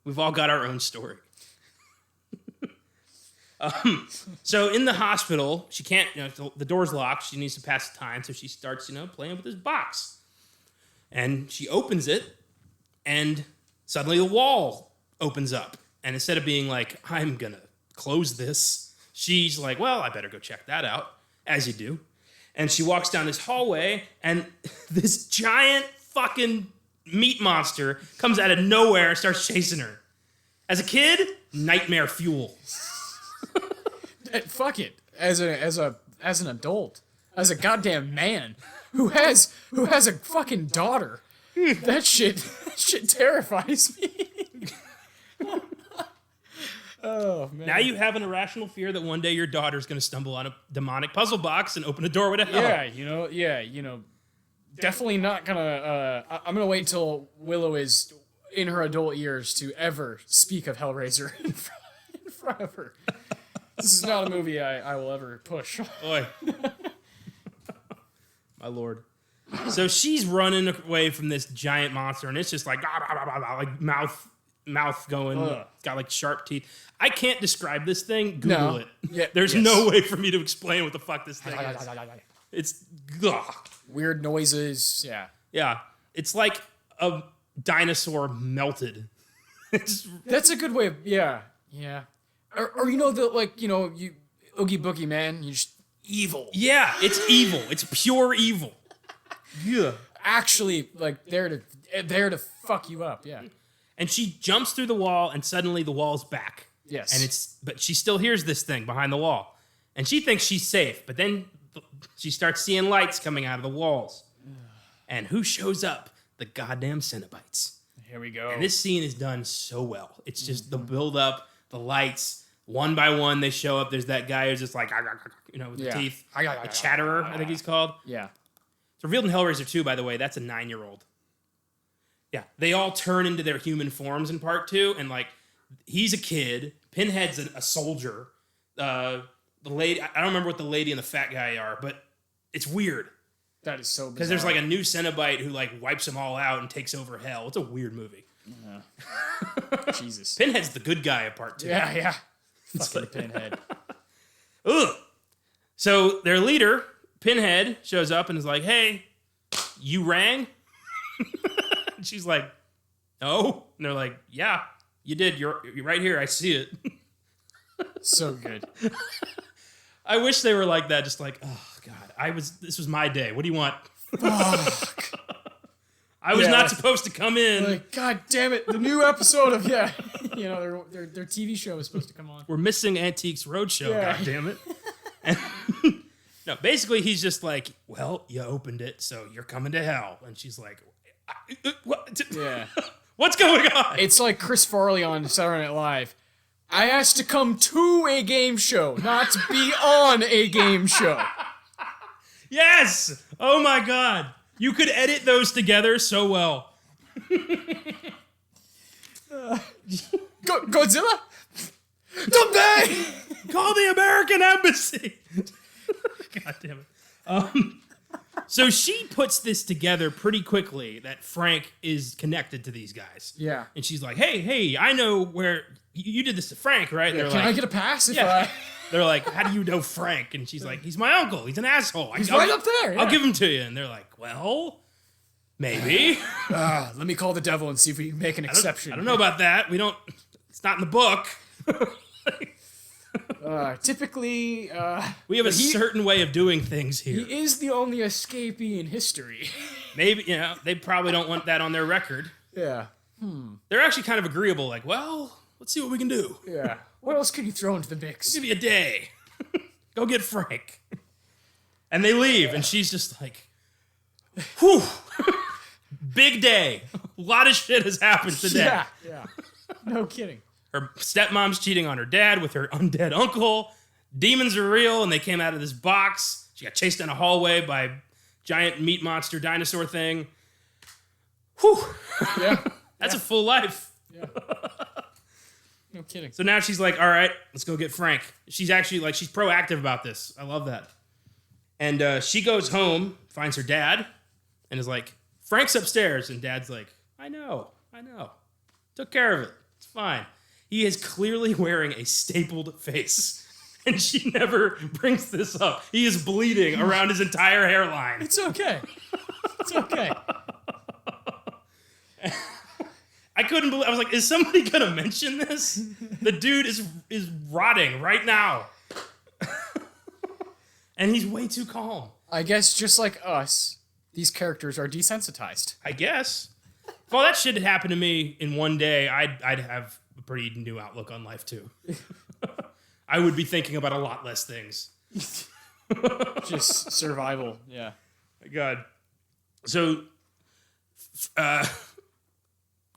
We've all got our own story. So in the hospital, she can't, the door's locked. She needs to pass the time. So she starts, playing with this box. And she opens it, and suddenly the wall opens up. And instead of being like, I'm going to close this, she's like, well, I better go check that out, as you do. And she walks down this hallway, and this giant fucking meat monster comes out of nowhere and starts chasing her. As a kid, nightmare fuel. Fuck it. As an adult, as a goddamn man who has a fucking daughter, that shit terrifies me. Oh man. Now you have an irrational fear that one day your daughter's going to stumble on a demonic puzzle box and open a doorway to hell. Yeah. Definitely not gonna. I'm gonna wait until Willow is in her adult years to ever speak of Hellraiser in front of her. This is not a movie I will ever push. Boy. My lord. So she's running away from this giant monster, and it's just like, like mouth going. Ugh. It's got like sharp teeth. I can't describe this thing. Google it. Yeah, There's no way for me to explain what the fuck this thing is. It's weird noises. Yeah. Yeah. It's like a dinosaur melted. That's a good way of yeah. Or you Oogie Boogie Man, you just evil. Yeah, it's evil. It's pure evil. Yeah. Actually, like there to fuck you up. Yeah. And she jumps through the wall, and suddenly the wall's back. Yes. And but she still hears this thing behind the wall, and she thinks she's safe. But then she starts seeing lights coming out of the walls, and who shows up? The goddamn Cenobites. Here we go. And this scene is done so well. It's just the build up, the lights. One by one, they show up. There's that guy who's just like, with the teeth. The Chatterer, I think he's called. Yeah. It's revealed in Hellraiser 2, by the way. That's a 9-year-old. Yeah. They all turn into their human forms in part 2. And, like, he's a kid. Pinhead's a soldier. The lady, I don't remember what the lady and the fat guy are, but it's weird. That is so bizarre. Because there's, like, a new Cenobite who, like, wipes them all out and takes over hell. It's a weird movie. Yeah. Jesus. Pinhead's the good guy of part 2. Yeah. Fucking Pinhead. Ugh. So their leader, Pinhead, shows up and is like, "Hey, you rang?" And she's like, "No." And they're like, "Yeah, you did. You're right here. I see it." So good. I wish they were like that. Just like, oh god, this was my day. What do you want? Fuck. I was not supposed to come in. Like, god damn it, the new episode of their TV show is supposed to come on. We're missing Antiques Roadshow. Yeah. God damn it. And no, basically he's just like, "Well, you opened it, so you're coming to hell." And she's like, "What? Yeah. What's going on?" It's like Chris Farley on Saturday Night Live. I asked to come to a game show, not to be on a game show. Yes! Oh my god. You could edit those together so well. Godzilla? Someday! Call the American Embassy! God damn it. So she puts this together pretty quickly that Frank is connected to these guys. Yeah. And she's like, hey, I know where... You did this to Frank, right? And Yeah, they're can like, I get a pass if yeah. They're like, "How do you know Frank?" And she's like, "He's my uncle. He's an asshole. He's right up there. Yeah. I'll give him to you." And they're like, "Well, maybe." Let me call the devil and see if we can make an exception. I don't know about that. It's not in the book. Typically, we have a certain way of doing things here. He is the only escapee in history. Maybe, they probably don't want that on their record. Yeah. They're actually kind of agreeable, like, "Well, let's see what we can do. Yeah. What else can you throw into the mix? Give you a day. Go get Frank." And they leave, and she's just like, "Whew. Big day. A lot of shit has happened today." Yeah. No kidding. Her stepmom's cheating on her dad with her undead uncle. Demons are real, and they came out of this box. She got chased down a hallway by a giant meat monster dinosaur thing. Whew. Yeah. That's a full life. Yeah. No kidding. So now she's like, "All right, let's go get Frank." She's actually like, she's proactive about this. I love that. And she goes home, finds her dad, and is like, "Frank's upstairs." And dad's like, I know. Took care of it. It's fine. He is clearly wearing a stapled face. And she never brings this up. He is bleeding around his entire hairline. It's okay. It's okay. I couldn't believe. I was like, "Is somebody gonna mention this?" The dude is rotting right now, and he's way too calm. I guess just like us, these characters are desensitized. I guess. If all that shit had happened to me in one day, I'd have a pretty new outlook on life too. I would be thinking about a lot less things. Just survival. Yeah. My God. So,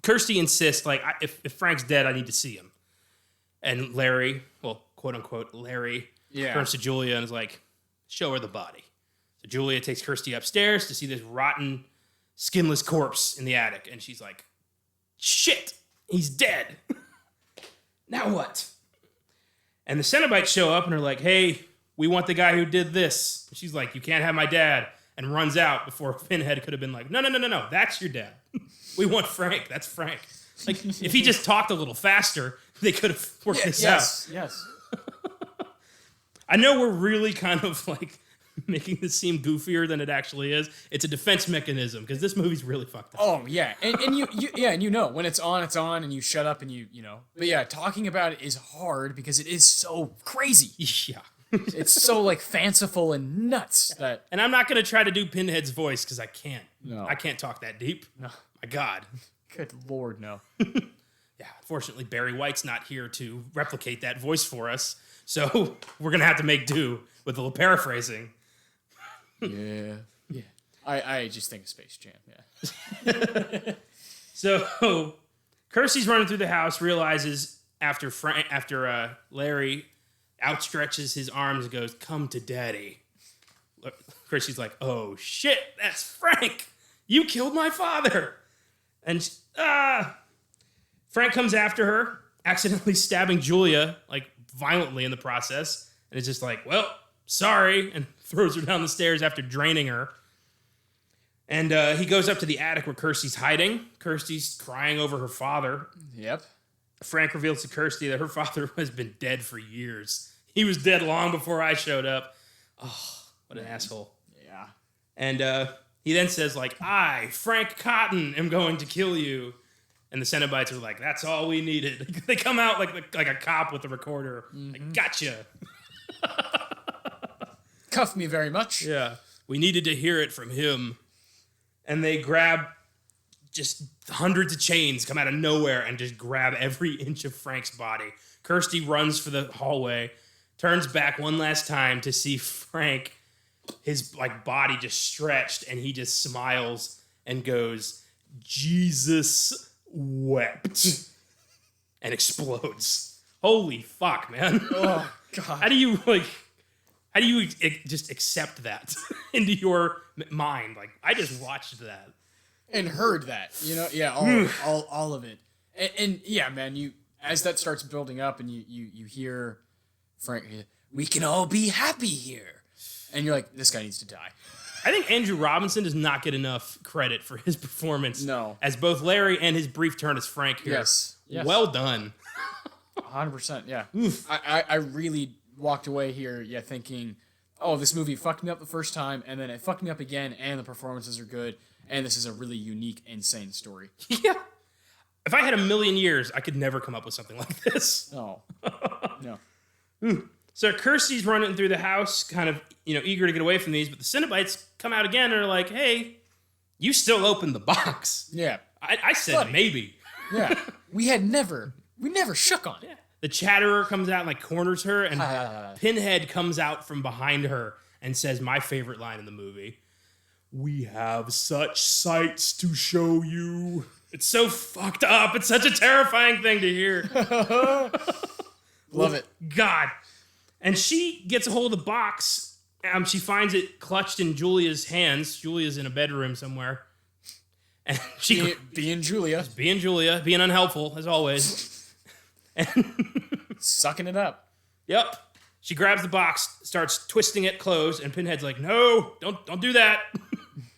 Kirsty insists, like, if Frank's dead, I need to see him. And Larry, well, quote unquote, Larry turns to Julia and is like, show her the body. So Julia takes Kirsty upstairs to see this rotten, skinless corpse in the attic. And she's like, shit, he's dead. Now what? And the Cenobites show up and are like, hey, we want the guy who did this. And she's like, you can't have my dad. And runs out before Pinhead could have been like, no, that's your dad. We want Frank. That's Frank. Like, if he just talked a little faster, they could have worked this out. Yes. I know we're really kind of like making this seem goofier than it actually is. It's a defense mechanism because this movie's really fucked up. Oh yeah, and you know when it's on, and you shut up and you know. But yeah, talking about it is hard because it is so crazy. Yeah. It's so like fanciful and nuts that. And I'm not gonna try to do Pinhead's voice because I can't. No. I can't talk that deep. No. My God. Good Lord, no. Yeah, unfortunately, Barry White's not here to replicate that voice for us. So we're going to have to make do with a little paraphrasing. Yeah. I just think of Space Jam, yeah. So Kirsty's running through the house, realizes after Larry outstretches his arms and goes, come to daddy. Kirsty's like, oh shit, that's Frank. You killed my father. And Frank comes after her, accidentally stabbing Julia, like, violently in the process. And it's just like, well, sorry, and throws her down the stairs after draining her. And he goes up to the attic where Kirsty's hiding. Kirsty's crying over her father. Yep. Frank reveals to Kirsty that her father has been dead for years. He was dead long before I showed up. Oh, what an asshole. Yeah. And he then says, like, I, Frank Cotton, am going to kill you. And the Cenobites are like, that's all we needed. They come out like a cop with a recorder. Mm-hmm. Like, gotcha. Cuff me very much. Yeah. We needed to hear it from him. And they grab just hundreds of chains, come out of nowhere, and just grab every inch of Frank's body. Kirsty runs for the hallway, turns back one last time to see Frank, his like body just stretched, and he just smiles and goes, Jesus wept, and explodes. Holy fuck, man. Oh, God. How do you just accept that into your mind? Like, I just watched that. And heard that, you know? Yeah, all of it. And yeah, man, you as that starts building up and you hear Frank, we can all be happy here. And you're like, this guy needs to die. I think Andrew Robinson does not get enough credit for his performance. No. As both Larry and his brief turn as Frank here. Yes. Well done. 100%, yeah. I really walked away here, thinking, oh, this movie fucked me up the first time, and then it fucked me up again, and the performances are good, and this is a really unique, insane story. Yeah. If I had a million years, I could never come up with something like this. No. So Kirsty's running through the house, kind of, eager to get away from these, but the Cenobites come out again and are like, hey, you still opened the box. Yeah. I said maybe. Yeah. We never shook on it. Yeah. The Chatterer comes out and like corners her, and Pinhead comes out from behind her and says my favorite line in the movie, we have such sights to show you. It's so fucked up. It's such a terrifying thing to hear. Love it. God. And she gets a hold of the box. She finds it clutched in Julia's hands. Julia's in a bedroom somewhere. And she being Julia. Being Julia. Being unhelpful, as always. And sucking it up. Yep. She grabs the box, starts twisting it closed, and Pinhead's like, no, don't do that.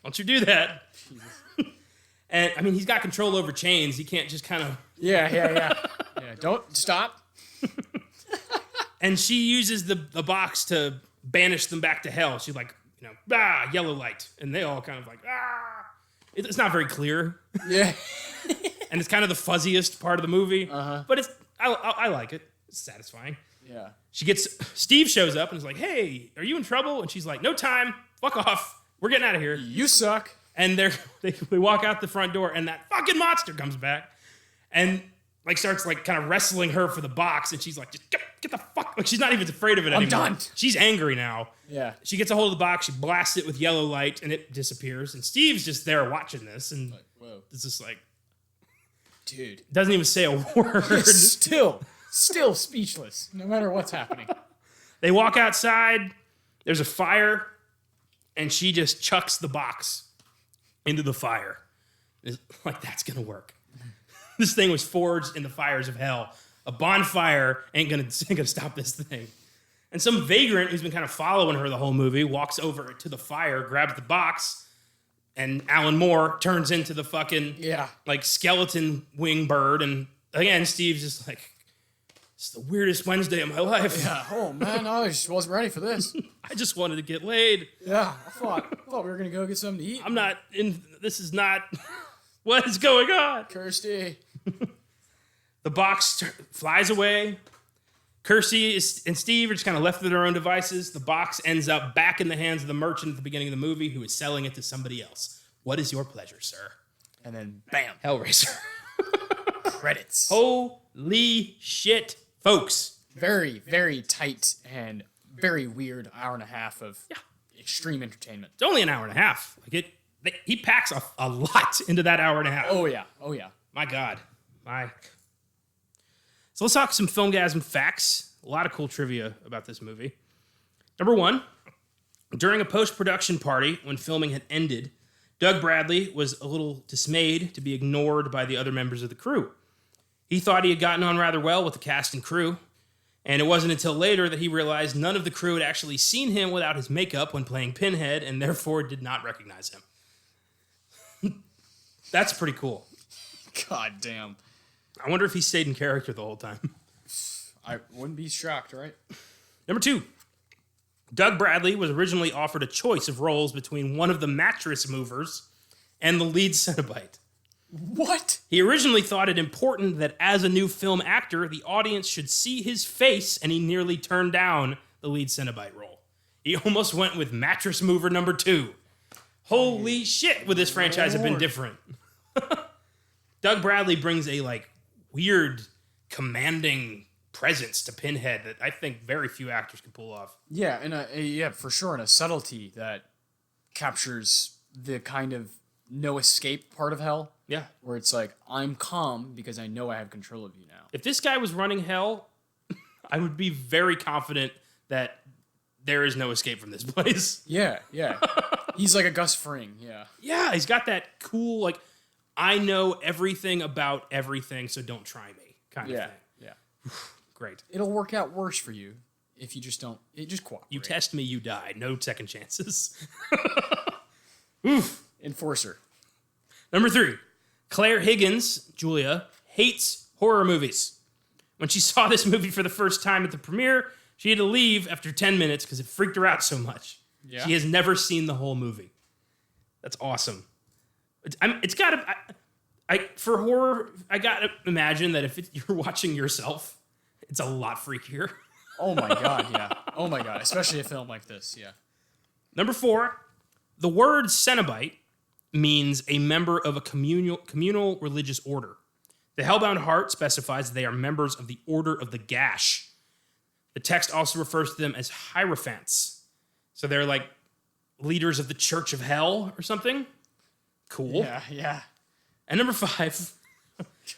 Don't you do that. And, I mean, he's got control over chains. He can't just kind of... Yeah, don't stop. And she uses the box to banish them back to hell. She's like, yellow light. And they all kind of like, It's not very clear. Yeah. And it's kind of the fuzziest part of the movie. Uh-huh. But I like it. It's satisfying. Yeah. Steve shows up and is like, hey, are you in trouble? And she's like, no time. Fuck off. We're getting out of here. You suck. And they walk out the front door, and that fucking monster comes back and like starts like kind of wrestling her for the box. And she's like, just get the fuck. Like, she's not even afraid of it anymore. I'm done. She's angry now. Yeah. She gets a hold of the box. She blasts it with yellow light, and it disappears. And Steve's just there watching this, and like, whoa. it's just like, dude, doesn't even say a word. Still Still speechless, no matter what's happening. They walk outside. There's a fire, and she just chucks the box into the fire. It's like, that's gonna work. This thing was forged in the fires of hell. A bonfire ain't gonna stop this thing. And some vagrant who's been kind of following her the whole movie walks over to the fire, grabs the box, and Alan Moore turns into the fucking like skeleton wing bird. And again, Steve's just like, it's the weirdest Wednesday of my life. Yeah. Oh man, I just wasn't ready for this. I just wanted to get laid. Yeah, I thought we were gonna go get something to eat. I'm not in. This is not. What is going on? Kirsty. The box flies away. Kirsty and Steve are just kind of left to their own devices. The box ends up back in the hands of the merchant at the beginning of the movie, who is selling it to somebody else. What is your pleasure, sir? And then bam, Hellraiser. credits. Holy shit, folks. Very, very tight and very weird hour and a half of extreme entertainment. It's only an hour and a half. He packs a lot into that hour and a half. Oh yeah. My God. So let's talk some Filmgazm facts. A lot of cool trivia about this movie. Number one, during a post-production party when filming had ended, Doug Bradley was a little dismayed to be ignored by the other members of the crew. He thought he had gotten on rather well with the cast and crew, and it wasn't until later that he realized none of the crew had actually seen him without his makeup when playing Pinhead, and therefore did not recognize him. That's pretty cool. God damn. I wonder if he stayed in character the whole time. I wouldn't be shocked, right? Number two, Doug Bradley was originally offered a choice of roles between one of the mattress movers and the lead Cenobite. What? He originally thought it important that as a new film actor, the audience should see his face, and he nearly turned down the lead Cenobite role. He almost went with mattress mover number 2. Holy shit, would this franchise have been different? Doug Bradley brings a weird, commanding presence to Pinhead that I think very few actors can pull off. Yeah, and for sure, and a subtlety that captures the kind of no escape part of hell. Yeah. Where it's like, I'm calm because I know I have control of you now. If this guy was running hell, I would be very confident that there is no escape from this place. Yeah. He's like a Gus Fring, yeah. Yeah, he's got that cool, I know everything about everything, so don't try me kind of thing. Yeah. Great. It'll work out worse for you if you just cooperate. You test me, you die. No second chances. Oof. Enforcer. Number 3. Claire Higgins, Julia, hates horror movies. When she saw this movie for the first time at the premiere, she had to leave after 10 minutes because it freaked her out so much. Yeah. She has never seen the whole movie. That's awesome. It's got to... For horror, I got to imagine that if you're watching yourself, it's a lot freakier. Oh my God, yeah. Oh my God, especially a film like this, yeah. Number 4, the word Cenobite means a member of a communal religious order. The Hellbound Heart specifies they are members of the Order of the Gash. The text also refers to them as Hierophants. So they're like leaders of the Church of Hell or something. Cool. Yeah. And number 5,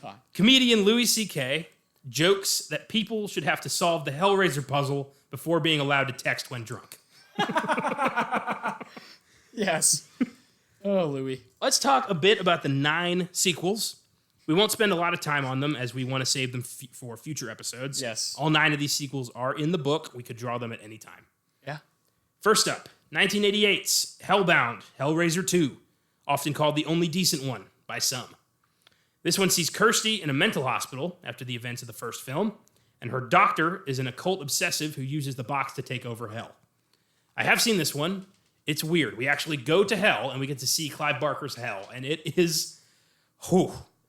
God. Comedian Louis C.K. jokes that people should have to solve the Hellraiser puzzle before being allowed to text when drunk. Yes. Oh, Louis. Let's talk a bit about the 9 sequels. We won't spend a lot of time on them as we want to save them for future episodes. Yes. All 9 of these sequels are in the book. We could draw them at any time. Yeah. First up, 1988's Hellbound, Hellraiser 2, often called the only decent one by some. This one sees Kirsty in a mental hospital after the events of the first film, and her doctor is an occult obsessive who uses the box to take over hell. I have seen this one. It's weird. We actually go to hell, and we get to see Clive Barker's hell, and it is...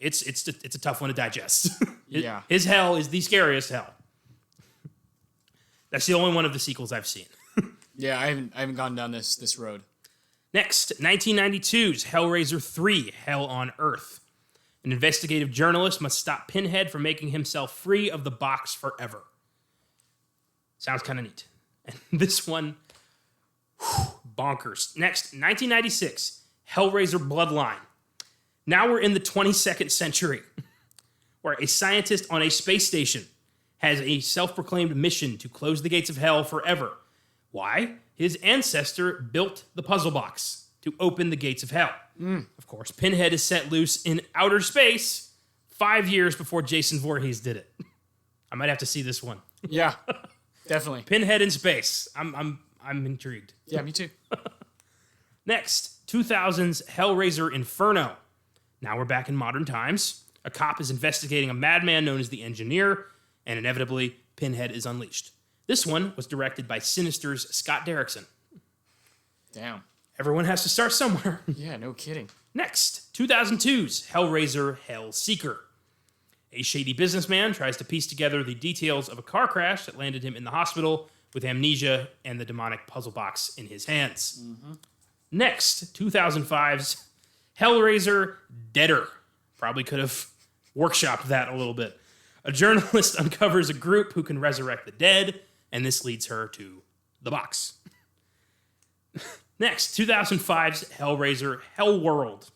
It's a tough one to digest. Yeah. His hell is the scariest hell. That's the only one of the sequels I've seen. Yeah, I haven't gone down this road. Next, 1992's Hellraiser 3, Hell on Earth. An investigative journalist must stop Pinhead from making himself free of the box forever. Sounds kind of neat. And this one, bonkers. Next, 1996, Hellraiser Bloodline. Now we're in the 22nd century, where a scientist on a space station has a self-proclaimed mission to close the gates of hell forever. Why? His ancestor built the puzzle box to open the gates of hell. Of course, Pinhead is set loose in outer space 5 years before Jason Voorhees did it. I might have to see this one. Yeah, definitely. Pinhead in space. I'm intrigued. Yeah, me too. Next, 2000's Hellraiser Inferno. Now we're back in modern times. A cop is investigating a madman known as the Engineer, and inevitably, Pinhead is unleashed. This one was directed by Sinister's Scott Derrickson. Damn. Everyone has to start somewhere. Yeah, no kidding. Next, 2002's Hellraiser Hellseeker. A shady businessman tries to piece together the details of a car crash that landed him in the hospital with amnesia and the demonic puzzle box in his hands. Next, 2005's Hellraiser Deader. Probably could have workshopped that a little bit. A journalist uncovers a group who can resurrect the dead, and this leads her to the box. Next, 2005's Hellraiser Hellworld.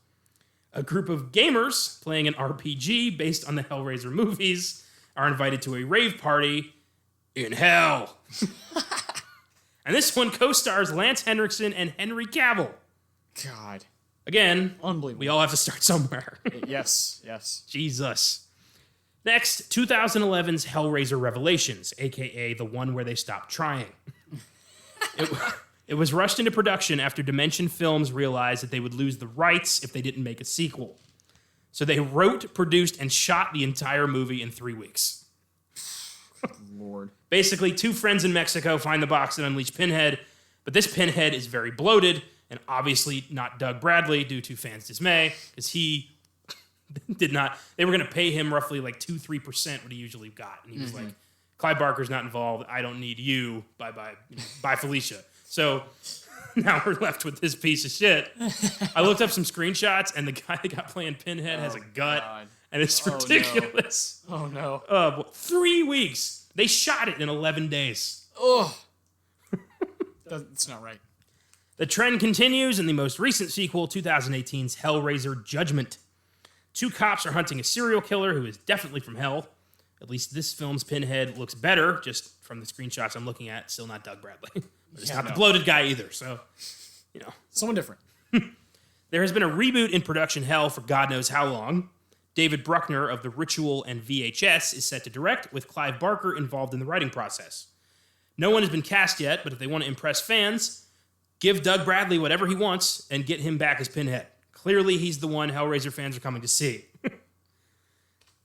A group of gamers playing an RPG based on the Hellraiser movies are invited to a rave party in hell. And this one co-stars Lance Henriksen and Henry Cavill. God. Again, Unbelievable. we all have to start somewhere. Yes, yes. Jesus. Next, 2011's Hellraiser Revelations, a.k.a. the one where they stopped trying. It was rushed into production after Dimension Films realized that they would lose the rights if they didn't make a sequel. So they wrote, produced, and shot the entire movie in 3 weeks. Lord. Basically, two friends in Mexico find the box and unleash Pinhead, but this Pinhead is very bloated, and obviously not Doug Bradley due to fans' dismay, because he did not, they were going to pay him roughly like 2-3% what he usually got. And he was like, Clive Barker's not involved, I don't need you, bye-bye, bye Felicia. So now we're left with this piece of shit. I looked up some screenshots, and the guy that got playing Pinhead has a gut, and it's ridiculous. Oh, no. 3 weeks. They shot it in 11 days. Oh. That's not right. The trend continues in the most recent sequel, 2018's Hellraiser Judgment. Two cops are hunting a serial killer who is definitely from hell. At least this film's Pinhead looks better, just from the screenshots I'm looking at. Still not Doug Bradley. But it's not the bloated guy either, so, you know. Someone different. There has been a reboot in production hell for God knows how long. David Bruckner of The Ritual and VHS is set to direct, with Clive Barker involved in the writing process. No one has been cast yet, but if they want to impress fans, give Doug Bradley whatever he wants and get him back as Pinhead. Clearly, he's the one Hellraiser fans are coming to see.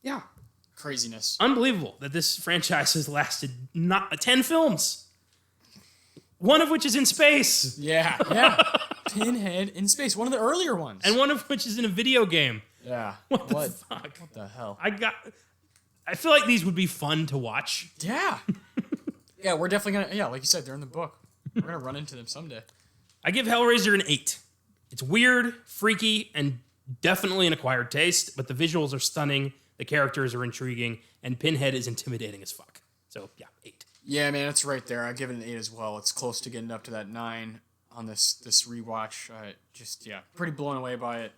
Yeah. Craziness. Unbelievable that this franchise has lasted 10 films. One of which is in space. Yeah, yeah. Pinhead in space. One of the earlier ones. And one of which is in a video game. Yeah. What the fuck? What the hell? I feel like these would be fun to watch. Yeah. Yeah, we're definitely going to, yeah, like you said, they're in the book. We're going to run into them someday. I give Hellraiser an 8. It's weird, freaky, and definitely an acquired taste, but the visuals are stunning, the characters are intriguing, and Pinhead is intimidating as fuck. So, yeah, 8. Yeah, man, it's right there. I give it an 8 as well. It's close to getting up to that 9 on this rewatch. Pretty blown away by it.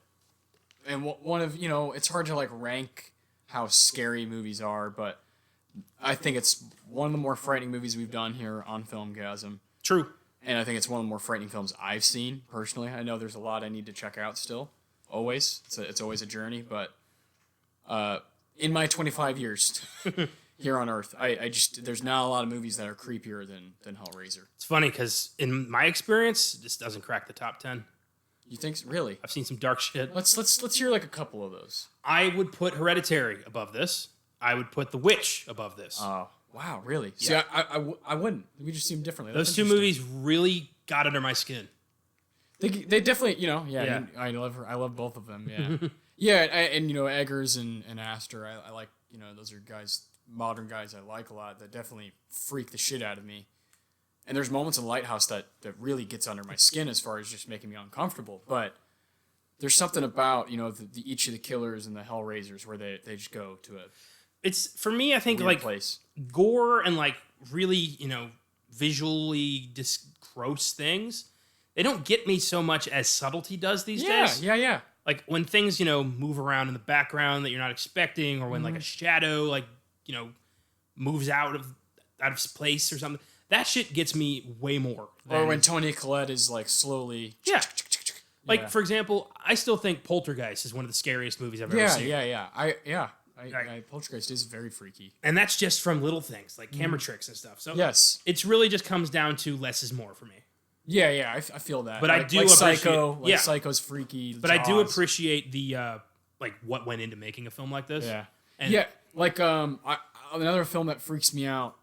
And one of, it's hard to like rank how scary movies are, but I think it's one of the more frightening movies we've done here on Filmgazm. True. And I think it's one of the more frightening films I've seen, personally. I know there's a lot I need to check out still. Always. It's always a journey, but in my 25 years here on Earth, I just there's not a lot of movies that are creepier than Hellraiser. It's funny because in my experience, this doesn't crack the top 10. You think really? I've seen some dark shit. Let's hear like a couple of those. I would put Hereditary above this. I would put The Witch above this. Oh, wow, really? Yeah. See, I wouldn't. We just see them differently. Those two movies really got under my skin. They definitely, yeah. I love both of them, yeah. Yeah, and Eggers and Astor, I like, those are guys, modern guys I like a lot that definitely freak the shit out of me. And there's moments in Lighthouse that really gets under my skin as far as just making me uncomfortable. But there's something about, each of the killers and the Hellraisers where they just go to a It's, for me, I think, like, place. Gore and, like, really, visually gross things, they don't get me so much as subtlety does these days. Yeah. Like, when things, move around in the background that you're not expecting, or when, like, a shadow, like, moves out of place or something. That shit gets me way more. Or when Toni Collette is like slowly. Yeah. Like, for example, I still think Poltergeist is one of the scariest movies I've ever seen. Poltergeist is very freaky. And that's just from little things, like camera tricks and stuff. So yes. It's really just comes down to less is more for me. Yeah, I feel that. But I do appreciate... Psycho, Psycho's freaky. But Jaws. I do appreciate the, what went into making a film like this. Yeah. Another film that freaks me out,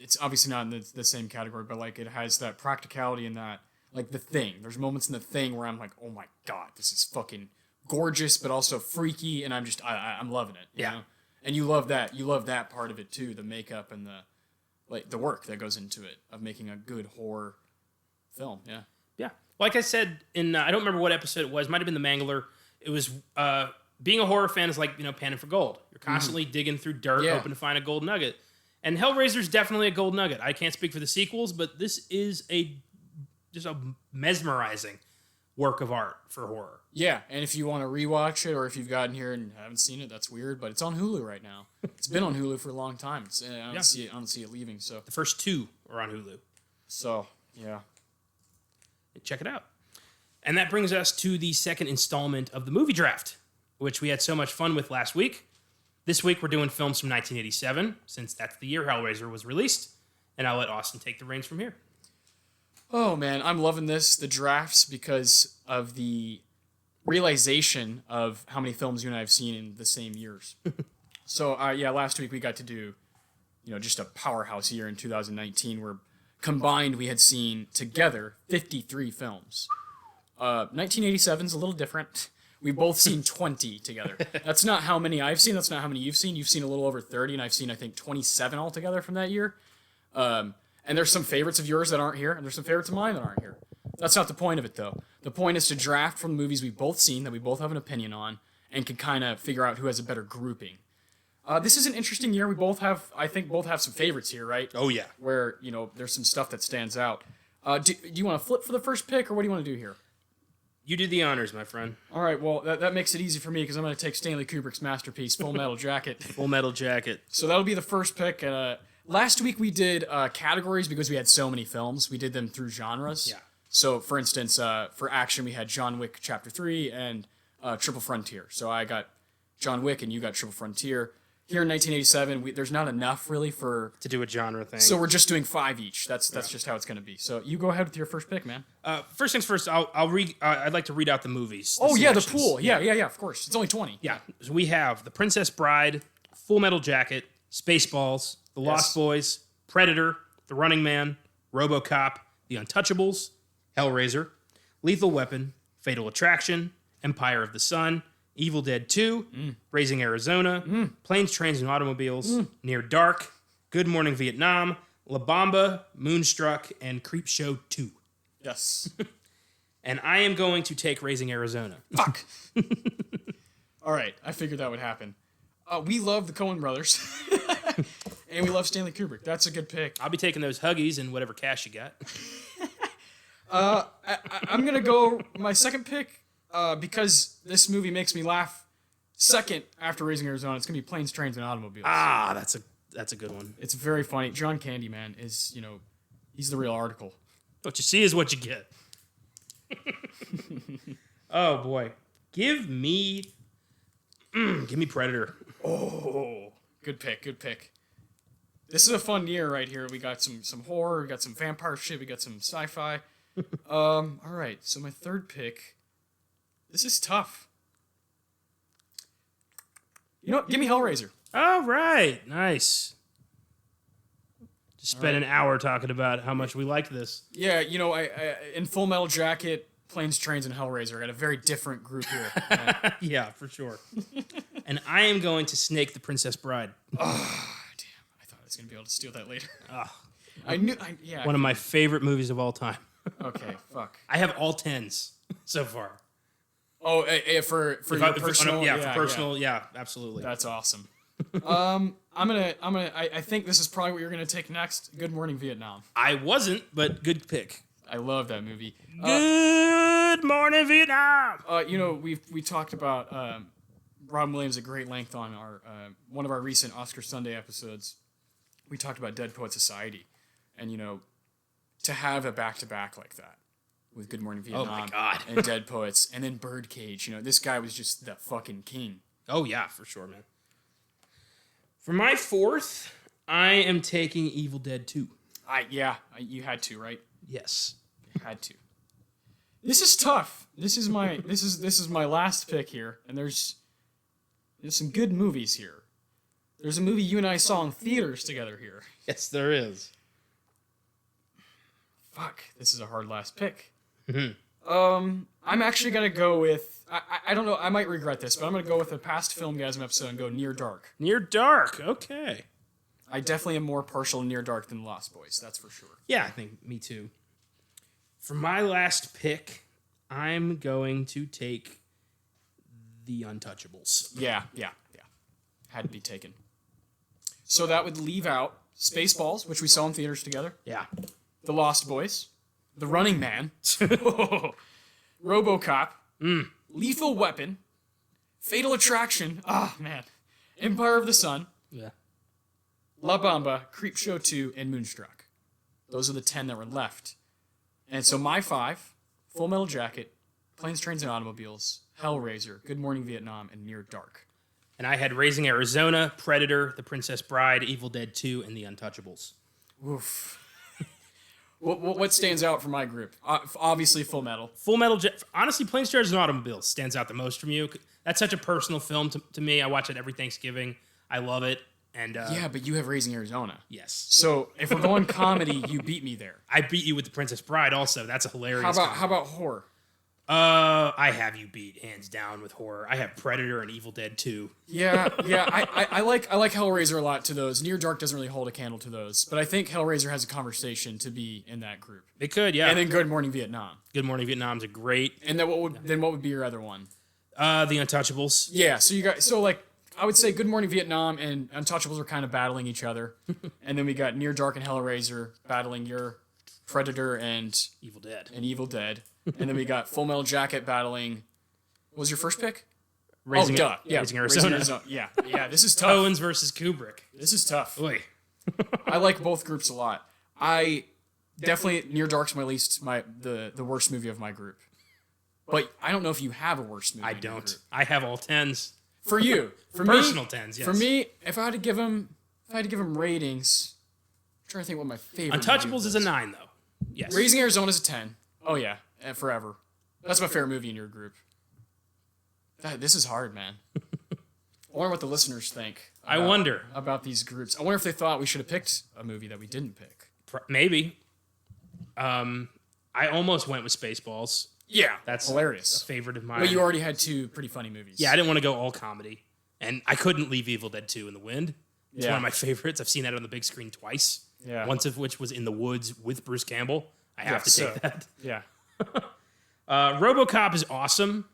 it's obviously not in the same category, but, like, it has that practicality in that. Like The Thing. There's moments in The Thing where I'm like, oh my God, this is fucking gorgeous, but also freaky, and I'm loving it. You know? And you love that. You love that part of it too, the makeup and the work that goes into it of making a good horror film. Yeah. Yeah. Like I said in, I don't remember what episode it was. Might have been the Mangler. It was, being a horror fan is like, panning for gold. You're constantly digging through dirt, hoping to find a gold nugget. And Hellraiser's definitely a gold nugget. I can't speak for the sequels, but this is just a mesmerizing work of art for horror. Yeah, and if you want to rewatch it, or if you've gotten here and haven't seen it, that's weird, but it's on Hulu right now. It's been on Hulu for a long time. I don't see it leaving. So the first 2 are on Hulu. So yeah, check it out. And that brings us to the second installment of the movie draft, which we had so much fun with last week. This week we're doing films from 1987, since that's the year Hellraiser was released, and I'll let Austin take the reins from here. Oh, man, I'm loving the drafts, because of the realization of how many films you and I have seen in the same years. So, last week we got to do, just a powerhouse year in 2019, where combined we had seen together 53 films. 1987 is a little different. We've both seen 20 together. That's not how many I've seen. That's not how many you've seen. You've seen a little over 30, and I've seen, I think, 27 altogether from that year. And there's some favorites of yours that aren't here, and there's some favorites of mine that aren't here. That's not the point of it, though. The point is to draft from the movies we've both seen, that we both have an opinion on, and can kind of figure out who has a better grouping. This is an interesting year. We both have some favorites here, right? Oh, yeah. Where, there's some stuff that stands out. Do you want to flip for the first pick, or what do you want to do here? You do the honors, my friend. All right, well, that makes it easy for me, because I'm going to take Stanley Kubrick's masterpiece, Full Metal Jacket. Full Metal Jacket. So that'll be the first pick. Last week we did categories, because we had so many films. We did them through genres. Yeah. So, for instance, for action, we had John Wick Chapter 3 and Triple Frontier. So I got John Wick and you got Triple Frontier. Here in 1987, there's not enough really to do a genre thing. So we're just doing 5 each. That's just how it's going to be. So you go ahead with your first pick, man. First things first, I'll read. I'd like to read out the movies. The pool. Yeah, of course. It's only 20. Yeah. So we have The Princess Bride, Full Metal Jacket, Spaceballs, The Lost Boys, Predator, The Running Man, RoboCop, The Untouchables, Hellraiser, Lethal Weapon, Fatal Attraction, Empire of the Sun, Evil Dead 2, Raising Arizona, Planes, Trains, and Automobiles, Near Dark, Good Morning Vietnam, La Bamba, Moonstruck, and Creepshow 2. Yes. And I am going to take Raising Arizona. Fuck. All right, I figured that would happen. We love the Coen brothers. And we love Stanley Kubrick. That's a good pick. I'll be taking those Huggies and whatever cash you got. I'm going to go my second pick, because this movie makes me laugh. Second after Raising Arizona, it's going to be Planes, Trains, and Automobiles. Ah, that's a good one. It's very funny. John Candy, man, is, he's the real article. What you see is what you get. Oh, boy. Give me Predator. Oh, good pick. This is a fun year right here. We got some horror, we got some vampire shit, we got some sci-fi. All right, so my third pick. This is tough. You know what? Give me Hellraiser. All right, nice. Just spent an hour talking about how much we liked this. Yeah, I in Full Metal Jacket, Planes, Trains, and Hellraiser, I got a very different group here. Yeah, for sure. And I am going to snake The Princess Bride. Oh, damn. I thought I was going to be able to steal that later. Oh. One of my favorite movies of all time. Okay, fuck. I have all 10s so far. Oh, for your personal? Yeah, absolutely. That's awesome. I think this is probably what you're gonna take next. Good Morning Vietnam. I wasn't, but good pick. I love that movie. Good Morning Vietnam. We talked about Robin Williams at great length on our one of our recent Oscar Sunday episodes. we talked about Dead Poet Society, and to have a back-to-back like that with Good Morning Vietnam Oh my God. and Dead Poets, and then Birdcage, this guy was just the fucking king. Oh yeah, for sure, man. For my fourth, I am taking Evil Dead 2. You had to, right? Yes. You had to. This is tough. This is my last pick here, and there's some good movies here. There's a movie you and I saw in theaters together here. Yes, there is. Fuck, this is a hard last pick. I'm actually gonna go with I don't know, I might regret this, but I'm gonna go with a past Filmgazm episode and go Near Dark. Near Dark. Okay. I definitely am more partial to Near Dark than Lost Boys, that's for sure. Yeah, I think me too. For my last pick, I'm going to take The Untouchables. Yeah. Had to be taken. So that would leave out Spaceballs, which we saw in theaters together. Yeah. The Lost Boys, The Running Man, RoboCop, Lethal Weapon, Fatal Attraction, Empire of the Sun, Yeah. La Bamba, Creepshow 2, and Moonstruck. Those are the 10 that were left. And so my 5, Full Metal Jacket, Planes, Trains, and Automobiles, Hellraiser, Good Morning Vietnam, and Near Dark. And I had Raising Arizona, Predator, The Princess Bride, Evil Dead 2, and The Untouchables. Oof. What stands out for my group? Obviously, Full Metal. Honestly, Planes, Trains, and Automobiles stands out the most from you. That's such a personal film to me. I watch it every Thanksgiving. I love it. And Yeah, but you have Raising Arizona. yes. So if we're going comedy, you beat me there. I beat you with The Princess Bride also. That's a hilarious How about horror? I have you beat hands down with horror. I have Predator and Evil Dead 2. Yeah. I like Hellraiser a lot to those. Near Dark doesn't really hold a candle to those, but I think Hellraiser has a conversation to be in that group. It could, yeah. And then Good Morning Vietnam. Good Morning Vietnam's a great. And then what would be your other one? The Untouchables. Yeah. So I would say Good Morning Vietnam and Untouchables are kind of battling each other, and then we got Near Dark and Hellraiser battling your Predator and Evil Dead. Evil Dead, and then we got Full Metal Jacket battling. What was your first pick? Raising Raising Arizona. Arizona. Yeah. This is tough. Owens versus Kubrick. This is tough. Oy. I like both groups a lot. I definitely Near Dark's the worst movie of my group. But I don't know if you have a worst movie. I don't. I have all 10s. For you, for Personal me, 10s, yes. For me, if I had to give them ratings, I'm trying to think what my favorite. Untouchables is a 9 though. Yes. Raising Arizona is a 10. Oh yeah, and forever. That's my favorite movie in your group. This is hard, man. I wonder what the listeners think. I wonder about these groups. I wonder if they thought we should have picked a movie that we didn't pick. Maybe. I almost went with Spaceballs. Yeah, That's hilarious. A favorite of mine. But you already had 2 pretty funny movies. Yeah, I didn't want to go all comedy. And I couldn't leave Evil Dead 2 in the wind. It's one of my favorites. I've seen that on the big screen twice. Yeah. Once of which was in the woods with Bruce Campbell. I have to take that. Yeah. RoboCop is awesome,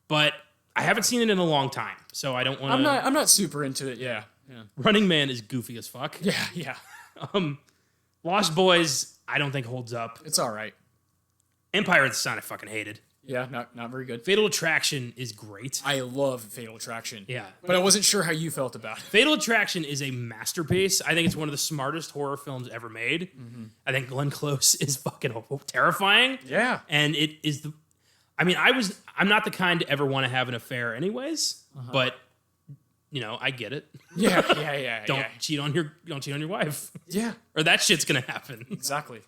but I haven't seen it in a long time, so I don't want to. I'm not super into it. Yeah. Running Man is goofy as fuck. Yeah. Lost Boys, I don't think holds up. It's all right. Empire of the Sun, I fucking hated. Yeah, not very good. Fatal Attraction is great. I love Fatal Attraction. Yeah. But I wasn't sure how you felt about it. Fatal Attraction is a masterpiece. I think it's one of the smartest horror films ever made. Mm-hmm. I think Glenn Close is fucking terrifying. Yeah. And it is I'm not the kind to ever want to have an affair anyways, but I get it. Yeah. Don't cheat on your wife. Yeah. Or that shit's going to happen. Exactly.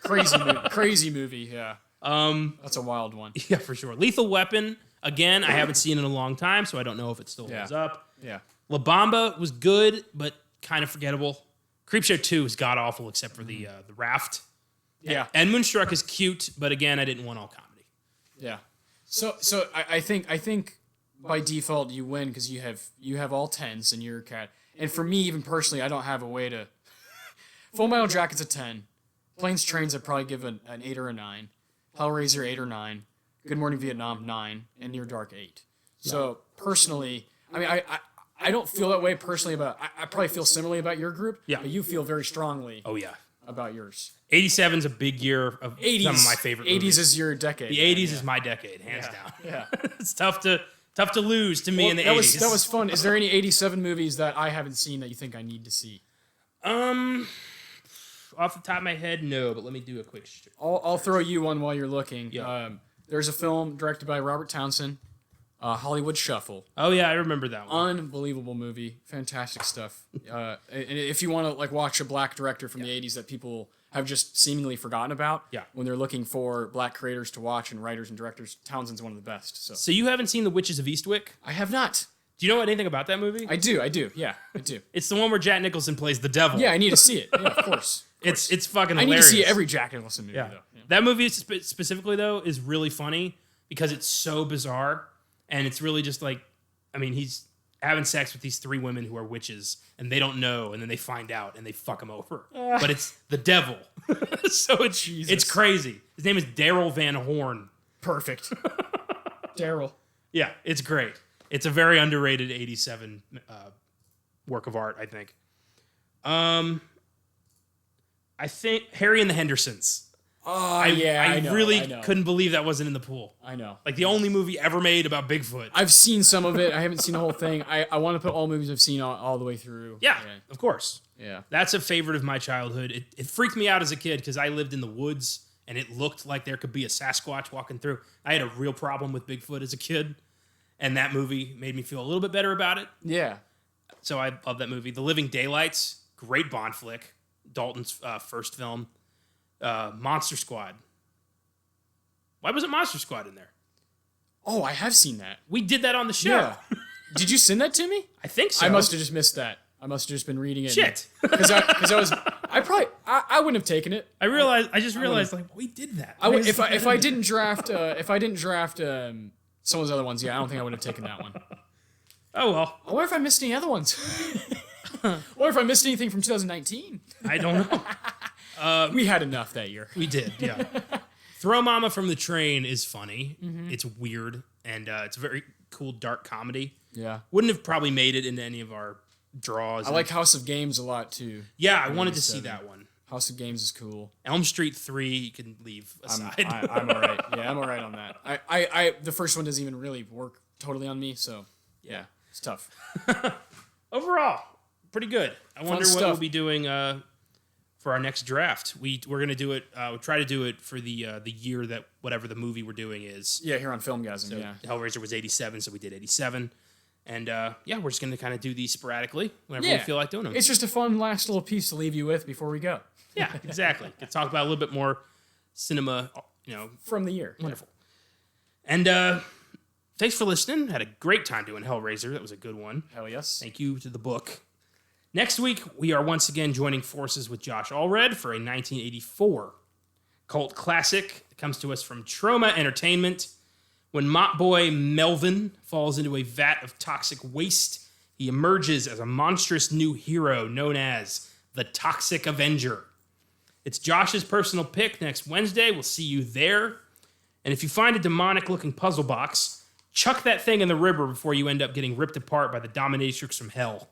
Crazy movie, yeah. That's a wild one. Yeah, for sure. Lethal Weapon, again, I haven't seen it in a long time, so I don't know if it still holds up. Yeah. La Bamba was good, but kind of forgettable. Creepshow 2 is god-awful except for the raft. Yeah. And Moonstruck is cute, but again, I didn't want all comedy. Yeah. So I think by default you win because you have all 10s and you're a cat. And for me, even personally, I don't have a way to... Full Metal Jacket's a 10. Planes, Trains, I'd probably give an 8 or a 9. Hellraiser, 8 or 9. Good Morning Vietnam, 9. And Near Dark, 8. So, personally, I mean, I don't feel that way personally about... I probably feel similarly about your group. Yeah. But you feel very strongly about yours. 87's a big year of 80s, some of my favorite 80s movies. Is your decade. The 80s is my decade, hands down. Yeah. It's tough to lose to me in the 80s. That was fun. Is there any 87 movies that I haven't seen that you think I need to see? Off the top of my head, no, but let me do a quick. I'll throw you one while you're looking. Yeah. There's a film directed by Robert Townsend, Hollywood Shuffle. Oh yeah, I remember that one. Unbelievable movie, fantastic stuff. And if you want to like watch a black director from the '80s that people have just seemingly forgotten about, when they're looking for black creators to watch and writers and directors, Townsend's one of the best. So you haven't seen The Witches of Eastwick? I have not. Do you know anything about that movie? I do. Yeah, I do. It's the one where Jack Nicholson plays the devil. Yeah, I need to see it. Yeah, of course. It's fucking hilarious. I need to see every Jack Nicholson movie, though. Yeah. That movie specifically, though, is really funny because it's so bizarre. And it's really just like, I mean, he's having sex with these 3 women who are witches, and they don't know, and then they find out, and they fuck him over. But it's the devil. So it's crazy. His name is Daryl Van Horn. Perfect. Daryl. Yeah, it's great. It's a very underrated 87 work of art, I think. I think Harry and the Hendersons. Oh, I know, really couldn't believe that wasn't in the pool. I know. Like the only movie ever made about Bigfoot. I've seen some of it. I haven't seen the whole thing. I want to put all movies I've seen all the way through. Yeah, of course. Yeah. That's a favorite of my childhood. It freaked me out as a kid because I lived in the woods and it looked like there could be a Sasquatch walking through. I had a real problem with Bigfoot as a kid, and that movie made me feel a little bit better about it. Yeah. So I love that movie. The Living Daylights, great Bond flick. Dalton's first film. Monster Squad. Why wasn't Monster Squad in there? Oh, I have seen that. We did that on the show. Yeah. Did you send that to me? I think so. I must have just missed that. I must have just been reading it. Shit. Because I wouldn't have taken it. I just realized like we did that. If I didn't draft some of those other ones, I don't think I would have taken that one. Oh well. I wonder if I missed any other ones. Or if I missed anything from 2019. I don't know. We had enough that year. We did, yeah. Throw Mama from the Train is funny. Mm-hmm. It's weird, and it's a very cool, dark comedy. Yeah. Wouldn't have probably made it into any of our draws. I like House of Games a lot, too. Yeah, I wanted to see that one. House of Games is cool. Elm Street 3, you can leave aside. I'm all right. Yeah, I'm all right on that. I the first one doesn't even really work totally on me, so yeah, it's tough. Overall, pretty good. I wonder what we'll be doing for our next draft. We're gonna do it. We'll try to do it for the year that whatever the movie we're doing is. Yeah, here on Filmgazm. So yeah, Hellraiser was 87, so we did 87, and we're just gonna kind of do these sporadically whenever we feel like doing them. It's just a fun last little piece to leave you with before we go. Yeah, exactly. Can talk about a little bit more cinema, from the year. Wonderful. And thanks for listening. Had a great time doing Hellraiser. That was a good one. Hell yes. Thank you to the book. Next week, we are once again joining forces with Josh Allred for a 1984 cult classic that comes to us from Troma Entertainment. When Mott Boy Melvin falls into a vat of toxic waste, he emerges as a monstrous new hero known as the Toxic Avenger. It's Josh's personal pick next Wednesday. We'll see you there. And if you find a demonic-looking puzzle box, chuck that thing in the river before you end up getting ripped apart by the dominatrix from hell.